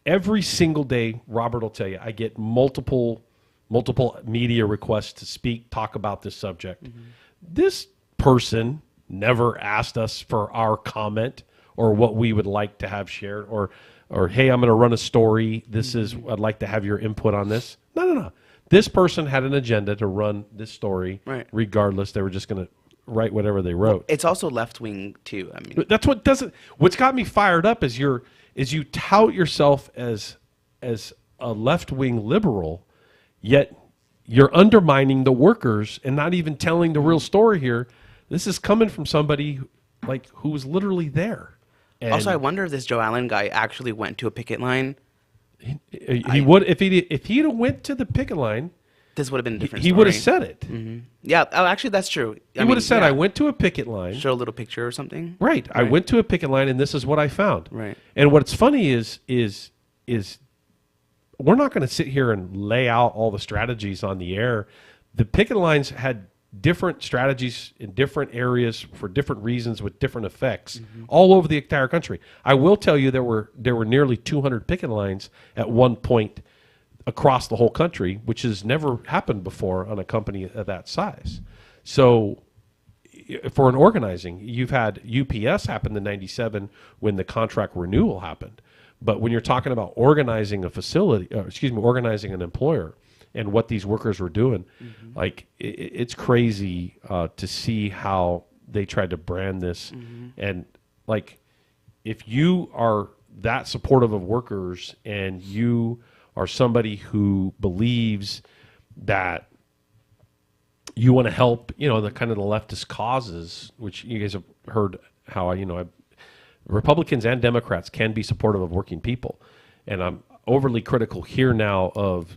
every single day, Robert will tell you, I get multiple media requests to speak, talk about this subject. Mm-hmm. This person never asked us for our comment or what we would like to have shared or hey, I'm going to run a story. I'd like to have your input on this. No. This person had an agenda to run this story, right? Regardless, they were just going to write whatever they wrote. It's also left wing too. I mean, that's what doesn't. What's got me fired up is you tout yourself as a left wing liberal, yet you're undermining the workers and not even telling the real story here. This is coming from somebody who was literally there. And also, I wonder if this Joe Allen guy actually went to a picket line. He would if he'd went to the picket line. This would have been a different. He would have said it. Mm-hmm. Yeah. Oh, actually, that's true. He would have said, "I went to a picket line." Show a little picture or something. Right. I went to a picket line, and this is what I found. Right. And what's funny is we're not going to sit here and lay out all the strategies on the air. The picket lines had different strategies in different areas for different reasons with different effects all over the entire country. I will tell you there were nearly 200 picket lines at one point across the whole country, which has never happened before on a company of that size. So for an organizing, you've had UPS happen in '97 when the contract renewal happened. But when you're talking about organizing a facility, organizing an employer, and what these workers were doing, it's crazy to see how they tried to brand this. And if you are that supportive of workers and you are somebody who believes that you want to help, the kind of the leftist causes, which you guys have heard how Republicans and Democrats can be supportive of working people, and I'm overly critical here now of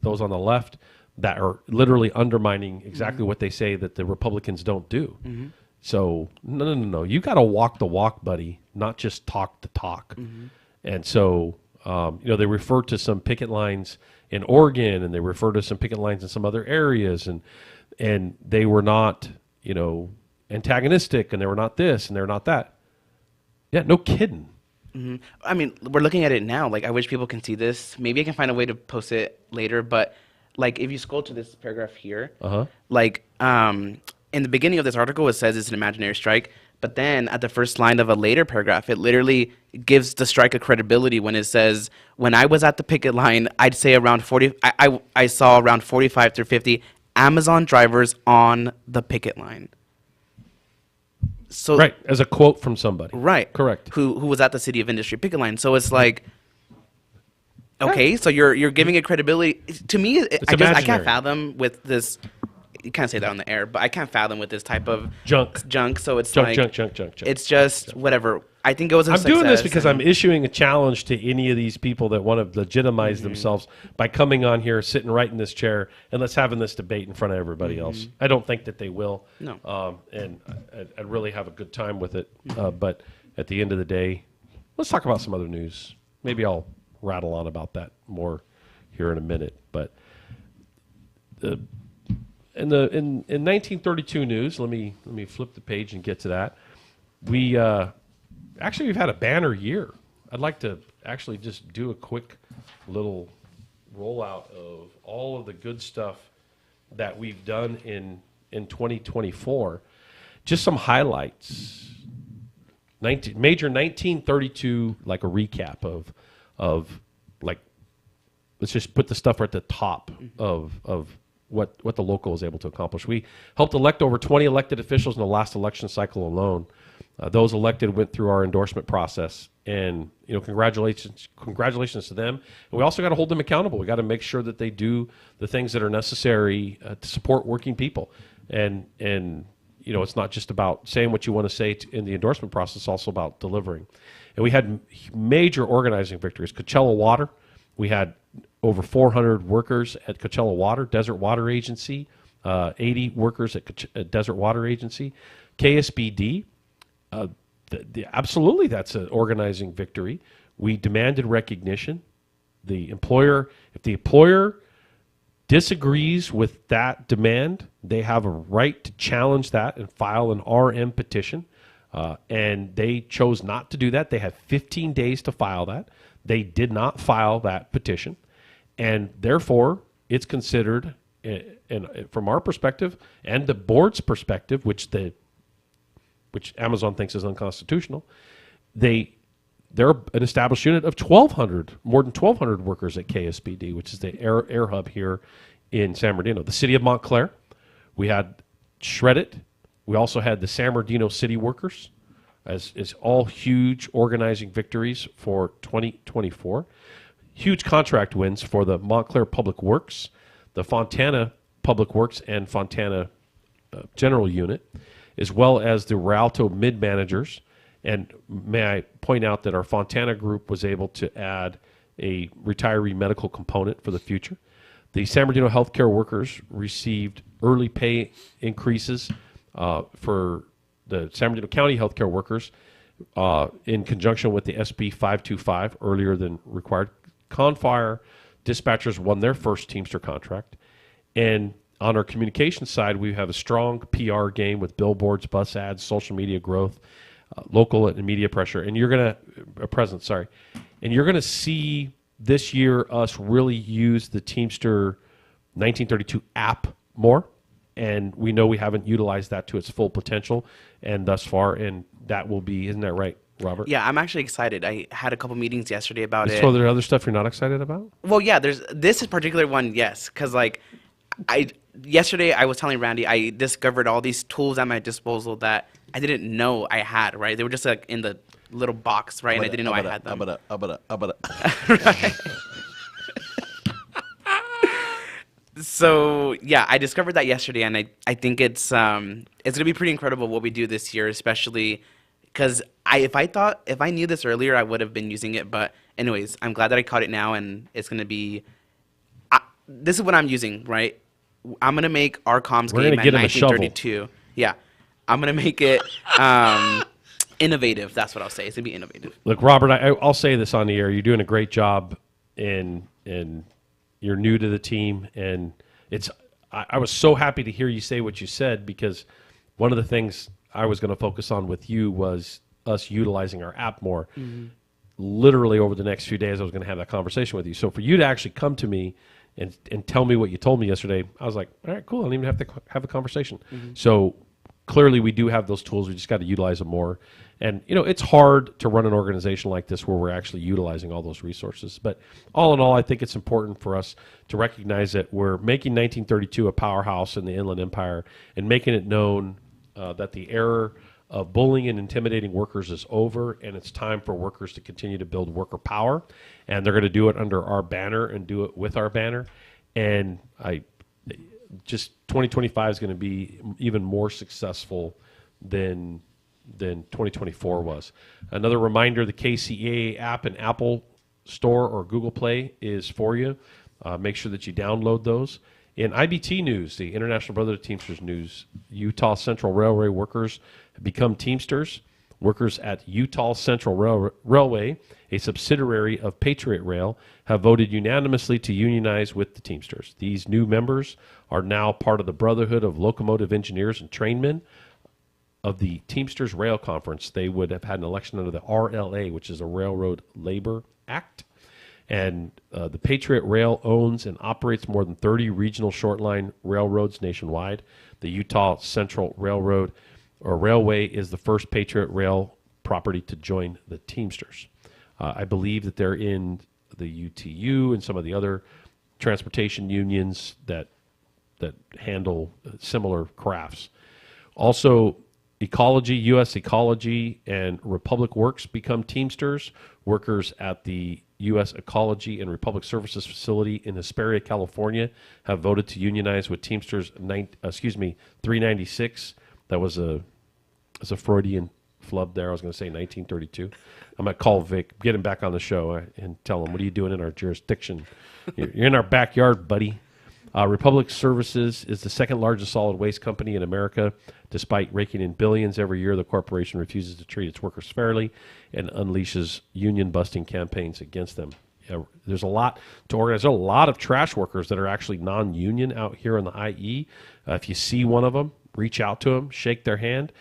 those on the left that are literally undermining exactly what they say that the Republicans don't do. So no. You got to walk the walk, buddy, not just talk the talk. And so they refer to some picket lines in Oregon, and they refer to some picket lines in some other areas, and they were not antagonistic, and they were not this, and they were not that. Yeah, no kidding. I mean, we're looking at it now. I wish people can see this. Maybe I can find a way to post it later. But if you scroll to this paragraph here, in the beginning of this article, it says it's an imaginary strike. But then at the first line of a later paragraph, it literally gives the strike a credibility when it says, when I was at the picket line, I'd say around 40, I saw around 45 through 50 Amazon drivers on the picket line. So right, as a quote from somebody. Right. Correct. Who was at the City of Industry picket line. So it's like, okay, so you're giving it credibility. To me, I can't imaginary. fathom with this. You can't say that on the air, but I can't fathom with this type of junk. So it's Junk, like junk, junk, junk, junk. It's just whatever. I think it was. I'm doing this because I'm issuing a challenge to any of these people that want to legitimize themselves by coming on here, sitting right in this chair, and let's having this debate in front of everybody else. I don't think that they will. No. And I'd really have a good time with it. But at the end of the day, let's talk about some other news. Maybe I'll rattle on about that more here in a minute. But in 1932 news, let me flip the page and get to that. We've had a banner year. I'd like to actually just do a quick little rollout of all of the good stuff that we've done in 2024. Just some highlights. Major 1932, like a recap of like, let's just put the stuff right at the top of what the local was able to accomplish. We helped elect over 20 elected officials in the last election cycle alone. Those elected went through our endorsement process, and congratulations to them. And we also got to hold them accountable. We got to make sure that they do the things that are necessary to support working people. And it's not just about saying what you want to say in the endorsement process; it's also about delivering. And we had major organizing victories. Coachella Water, we had over 400 workers at Coachella Water, Desert Water Agency, 80 workers at Desert Water Agency. KSBD, absolutely that's an organizing victory. We demanded recognition. If the employer disagrees with that demand, they have a right to challenge that and file an RM petition. And they chose not to do that. They had 15 days to file that. They did not file that petition. And therefore, it's considered, and from our perspective and the board's perspective, which Amazon thinks is unconstitutional, they're an established unit of more than 1,200 workers at KSBD, which is the air hub here in San Bernardino. The city of Montclair, we had Shred-it. We also had the San Bernardino city workers as all huge organizing victories for 2024. Huge contract wins for the Montclair Public Works, the Fontana Public Works and Fontana General Unit, as well as the Rialto mid-managers. And may I point out that our Fontana group was able to add a retiree medical component for the future. The San Bernardino healthcare workers received early pay increases for the San Bernardino County healthcare workers in conjunction with the SB 525 earlier than required. Confire dispatchers won their first Teamster contract. And on our communication side, we have a strong PR game with billboards, bus ads, social media growth, local and media pressure. And you're going to see this year us really use the Teamster 1932 app more. And we know we haven't utilized that to its full potential and thus far. And that will be, isn't that right, Robert? Yeah, I'm actually excited. I had a couple meetings yesterday about it. So there other stuff you're not excited about? Well, yeah, this particular one, yes. Because yesterday I was telling Randy I discovered all these tools at my disposal that I didn't know I had, right? They were just like in the little box, right? And I didn't know I had them. Right. So yeah, I discovered that yesterday, and I think it's gonna be pretty incredible what we do this year, especially because if I knew this earlier, I would have been using it. But anyways, I'm glad that I caught it now, and it's gonna be. This is what I'm using, right? I'm gonna make our comms game at 1932. Yeah, I'm gonna make it innovative. That's what I'll say. It's gonna be innovative. Look, Robert, I'll say this on the air. You're doing a great job in you're new to the team, and I was so happy to hear you say what you said, because one of the things I was going to focus on with you was us utilizing our app more. Mm-hmm. Literally over the next few days, I was going to have that conversation with you. So for you to actually come to me and tell me what you told me yesterday, I was like, all right, cool. I don't even have to have a conversation. Mm-hmm. So clearly we do have those tools. We just got to utilize them more. And, it's hard to run an organization like this where we're actually utilizing all those resources. But all in all, I think it's important for us to recognize that we're making 1932 a powerhouse in the Inland Empire and making it known that the era of bullying and intimidating workers is over, and it's time for workers to continue to build worker power. And they're going to do it under our banner and do it with our banner. And 2025 is going to be even more successful than 2024 was. Another reminder, the KCAA app in Apple Store or Google Play is for you. Make sure that you download those. In IBT news, the International Brotherhood of Teamsters news, Utah Central Railway workers have become Teamsters. Workers at Utah Central Railway, a subsidiary of Patriot Rail, have voted unanimously to unionize with the Teamsters. These new members are now part of the Brotherhood of Locomotive Engineers and Trainmen of the Teamsters Rail Conference. They would have had an election under the RLA, which is a Railroad Labor Act. And the Patriot Rail owns and operates more than 30 regional short-line railroads nationwide. The Utah Central Railroad or Railway is the first Patriot Rail property to join the Teamsters. I believe that they're in the UTU and some of the other transportation unions that handle similar crafts. Also, Ecology, U.S. Ecology, and Republic Works become Teamsters. Workers at the U.S. Ecology and Republic Services facility in Hesperia, California, have voted to unionize with Teamsters 396. That was a Freudian flub there. I was going to say 1932. I'm going to call Vic, get him back on the show, and tell him, what are you doing in our jurisdiction? You're in our backyard, buddy. Republic Services is the second largest solid waste company in America. Despite raking in billions every year, the corporation refuses to treat its workers fairly and unleashes union-busting campaigns against them. There's a lot to organize. There's a lot of trash workers that are actually non-union out here in the IE. If you see one of them, reach out to them, shake their hand,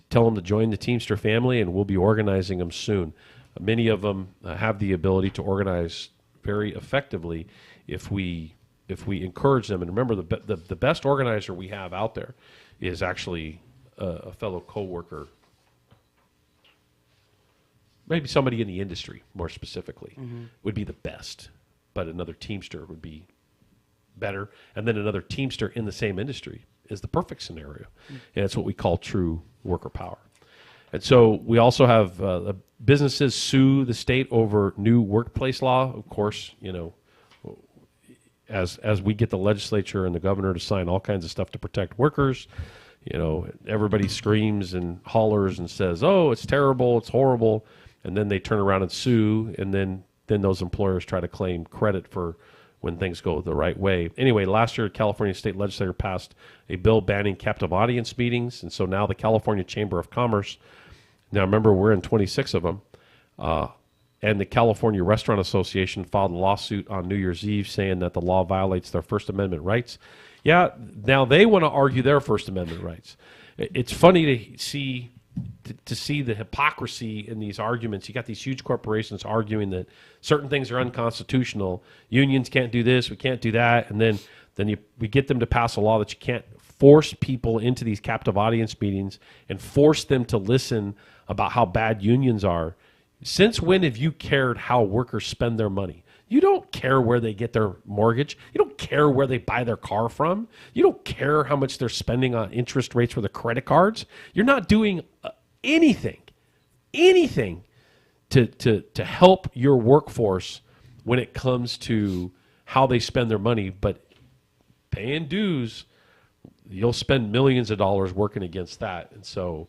tell them to join the Teamster family, and we'll be organizing them soon. Many of them have the ability to organize very effectively if we encourage them. And remember, the best organizer we have out there is actually a fellow coworker, maybe somebody in the industry more specifically, would be the best, but another Teamster would be better, and then another Teamster in the same industry is the perfect scenario. And it's what we call true worker power. And so we also have businesses sue the state over new workplace law. Of course, as we get the legislature and the governor to sign all kinds of stuff to protect workers, everybody screams and hollers and says, oh, it's terrible, it's horrible. And then they turn around and sue, and then those employers try to claim credit for when things go the right way. Anyway, last year, California state legislature passed a bill banning captive audience meetings. And so now the California Chamber of Commerce, now remember, we're in 26 of them, and the California Restaurant Association filed a lawsuit on New Year's Eve saying that the law violates their First Amendment rights. Yeah, now they want to argue their First Amendment rights. It's funny to see the hypocrisy in these arguments. You got these huge corporations arguing that certain things are unconstitutional. Unions can't do this, we can't do that, and then we get them to pass a law that you can't force people into these captive audience meetings and force them to listen about how bad unions are. Since when have you cared how workers spend their money? You don't care where they get their mortgage. You don't care where they buy their car from. You don't care how much they're spending on interest rates for the credit cards. You're not doing anything to help your workforce when it comes to how they spend their money. But paying dues, you'll spend millions of dollars working against that. And so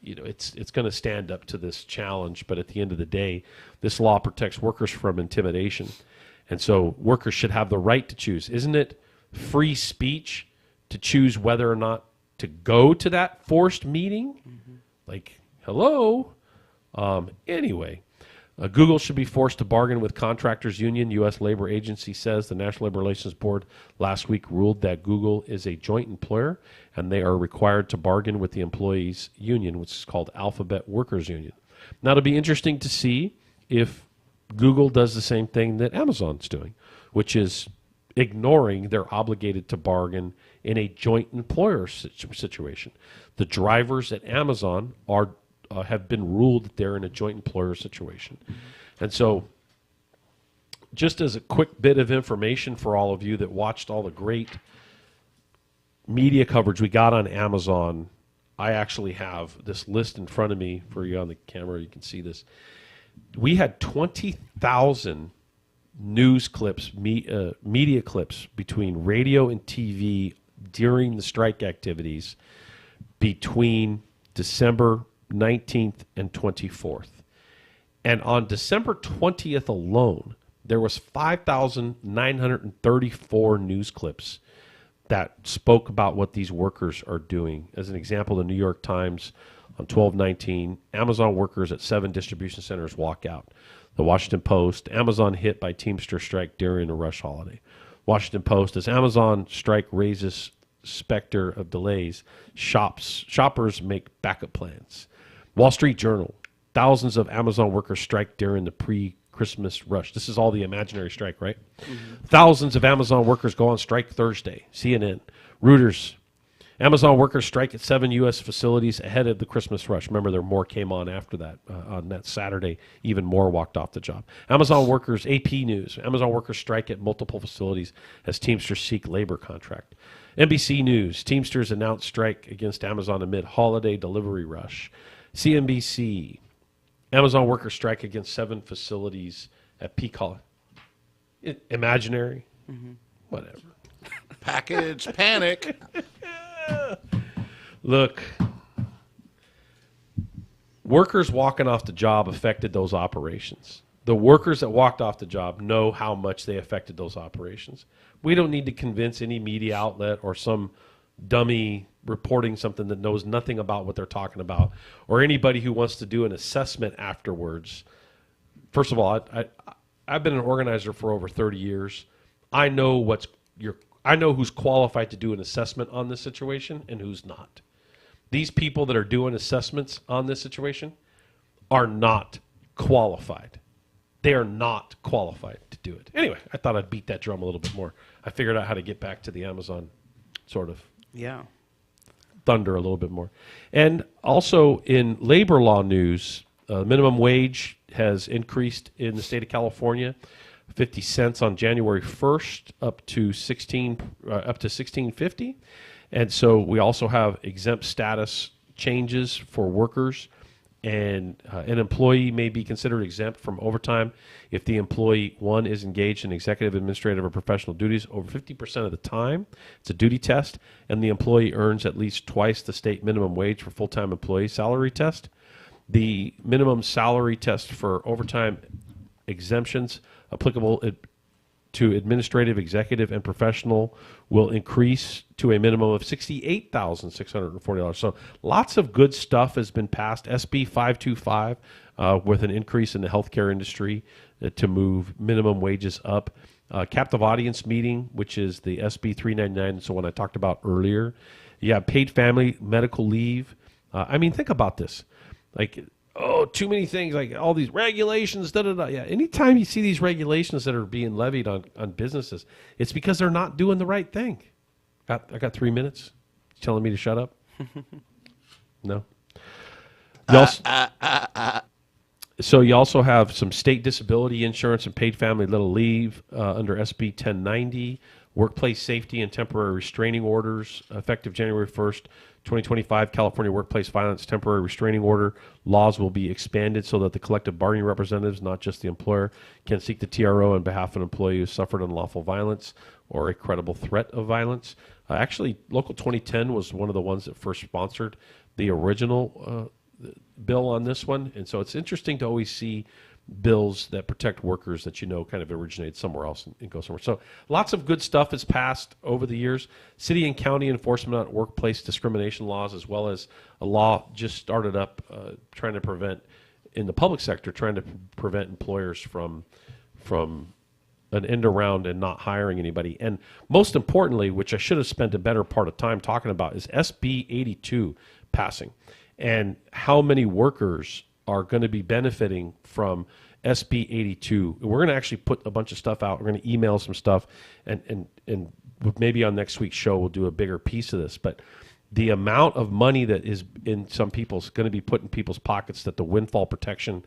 it's going to stand up to this challenge, but at the end of the day, this law protects workers from intimidation. And so workers should have the right to choose. Isn't it free speech to choose whether or not to go to that forced meeting? Like, hello? Anyway, Google should be forced to bargain with contractors union. U.S. Labor Agency says the National Labor Relations Board last week ruled that Google is a joint employer and they are required to bargain with the employees union, which is called Alphabet Workers Union. Now, it'll be interesting to see if Google does the same thing that Amazon's doing, which is ignoring they're obligated to bargain in a joint employer situation. The drivers at Amazon have been ruled that they're in a joint employer situation. And so just as a quick bit of information for all of you that watched all the great media coverage we got on Amazon I actually have this list in front of me for you on the camera. You can see this. We had 20,000 news clips, media clips between radio and TV during the strike activities between December 19th and 24th. And on December 20th alone, there was 5,934 news clips that spoke about what these workers are doing. As an example, the New York Times on 12/19, Amazon workers at 7 distribution centers walk out. The Washington Post, Amazon hit by Teamster strike during a rush holiday. Washington Post, as Amazon strike raises specter of delays, shoppers make backup plans. Wall Street Journal, thousands of Amazon workers strike during the pre-Christmas rush. This is all the imaginary strike, right? Mm-hmm. Thousands of Amazon workers go on strike Thursday. CNN, Reuters, Amazon workers strike at 7 U.S. facilities ahead of the Christmas rush. Remember, there more came on after that. On that Saturday, even more walked off the job. Amazon workers, AP News, Amazon workers strike at multiple facilities as Teamsters seek labor contract. NBC News, Teamsters announce strike against Amazon amid holiday delivery rush. CNBC, Amazon workers strike against 7 facilities at peak holiday. Imaginary? Mm-hmm. Whatever. Package panic. Look, workers walking off the job affected those operations. The workers that walked off the job know how much they affected those operations. We don't need to convince any media outlet or some dummy reporting something that knows nothing about what they're talking about, or anybody who wants to do an assessment afterwards. First of all, I've been an organizer for over 30 years. I know who's qualified to do an assessment on this situation and who's not. These people that are doing assessments on this situation are not qualified. They are not qualified to do it. Anyway, I thought I'd beat that drum a little bit more. I figured out how to get back to the Amazon sort of thunder a little bit more. And also in labor law news, minimum wage has increased in the state of California 50 cents on January 1st up to $16.50. And so we also have exempt status changes for workers, and an employee may be considered exempt from overtime if the employee, 1, is engaged in executive, administrative, or professional duties over 50% of the time. It's a duty test, and the employee earns at least twice the state minimum wage for full-time employee salary test. The minimum salary test for overtime exemptions applicable to administrative, executive, and professional will increase to a minimum of $68,640. So lots of good stuff has been passed. SB 525 with an increase in the healthcare industry to move minimum wages up. Captive audience meeting, which is the SB 399, so when I talked about earlier. You have paid family medical leave. I mean, think about this. Like, too many things, like all these regulations, da-da-da. Yeah, anytime you see these regulations that are being levied on businesses, it's because they're not doing the right thing. I got 3 minutes. You telling me to shut up? No. So you also have some state disability insurance and paid family little leave under SB 1090, workplace safety and temporary restraining orders effective January 1st. 2025 California Workplace Violence Temporary Restraining Order laws will be expanded so that the collective bargaining representatives, not just the employer, can seek the TRO on behalf of an employee who suffered unlawful violence or a credible threat of violence. Actually, Local 2010 was one of the ones that first sponsored the original bill on this one. And so it's interesting to always see bills that protect workers that kind of originate somewhere else and go somewhere. So lots of good stuff has passed over the years. City and county enforcement on workplace discrimination laws, as well as a law just started up trying to prevent, in the public sector, trying to prevent employers from an end around and not hiring anybody. And most importantly, which I should have spent a better part of time talking about, is SB 82 passing and how many workers are going to be benefiting from SB 82. We're going to actually put a bunch of stuff out. We're going to email some stuff, and maybe on next week's show we'll do a bigger piece of this. But the amount of money that is in some people's going to be put in people's pockets, that the windfall protection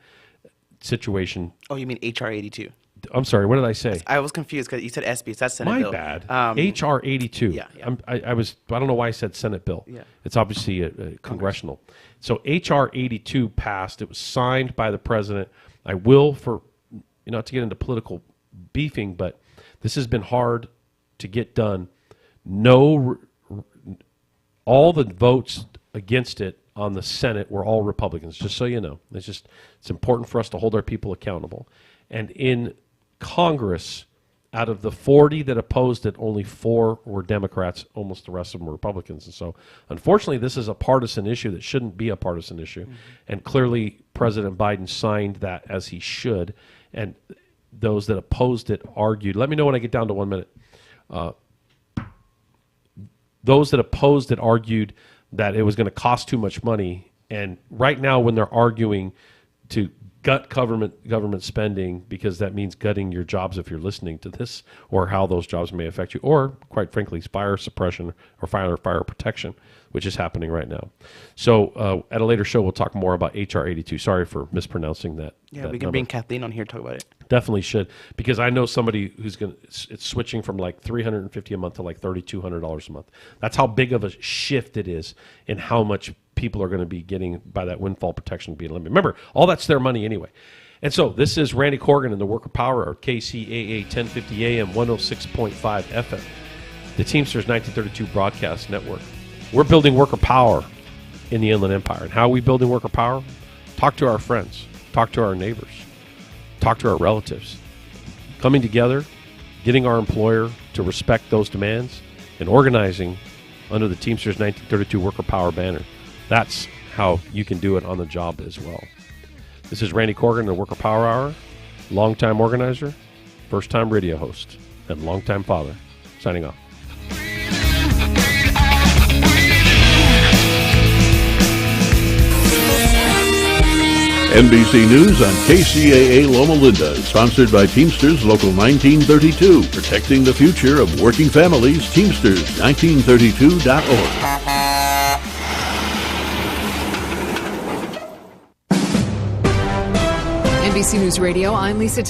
situation. Oh, you mean HR 82? I'm sorry. What did I say? I was confused because you said SB. So that's Senate My bill. bad. HR 82. Yeah. I don't know why I said Senate bill. Yeah. It's obviously a congressional. So HR 82 passed. It was signed by the president. I will, for not to get into political beefing, but this has been hard to get done. All the votes against it on the Senate were all Republicans, just so you know. It's important for us to hold our people accountable. And in Congress, out of the 40 that opposed it, only 4 were Democrats. Almost the rest of them were Republicans. And so, unfortunately, this is a partisan issue that shouldn't be a partisan issue. Mm-hmm. And clearly, President Biden signed that as he should. And those that opposed it argued. Let me know when I get down to 1 minute. Those that opposed it argued that it was going to cost too much money. And right now, when they're arguing to gut government spending, because that means gutting your jobs if you're listening to this, or how those jobs may affect you, or quite frankly, fire suppression or fire protection, which is happening right now. So at a later show, we'll talk more about HR 82. Sorry for mispronouncing that. Yeah, that we can number. bring Kathleen on here to talk about it. Definitely should, because I know somebody who's it's switching from like $350 a month to like $3,200 a month. That's how big of a shift it is in how much people are going to be getting by that windfall protection being limited. Remember, all that's their money anyway. And so this is Randy Corrigan and the Worker Power Hour, KCAA 1050 AM, 106.5 FM, the Teamsters 1932 Broadcast Network. We're building worker power in the Inland Empire. And how are we building worker power? Talk to our friends. Talk to our neighbors. Talk to our relatives. Coming together, getting our employer to respect those demands, and organizing under the Teamsters 1932 Worker Power banner. That's how you can do it on the job as well. This is Randy Corrigan, the Worker Power Hour, longtime organizer, first-time radio host, and longtime father, signing off. NBC News on KCAA Loma Linda, sponsored by Teamsters Local 1932, protecting the future of working families. Teamsters1932.org. NBC News Radio, I'm Lisa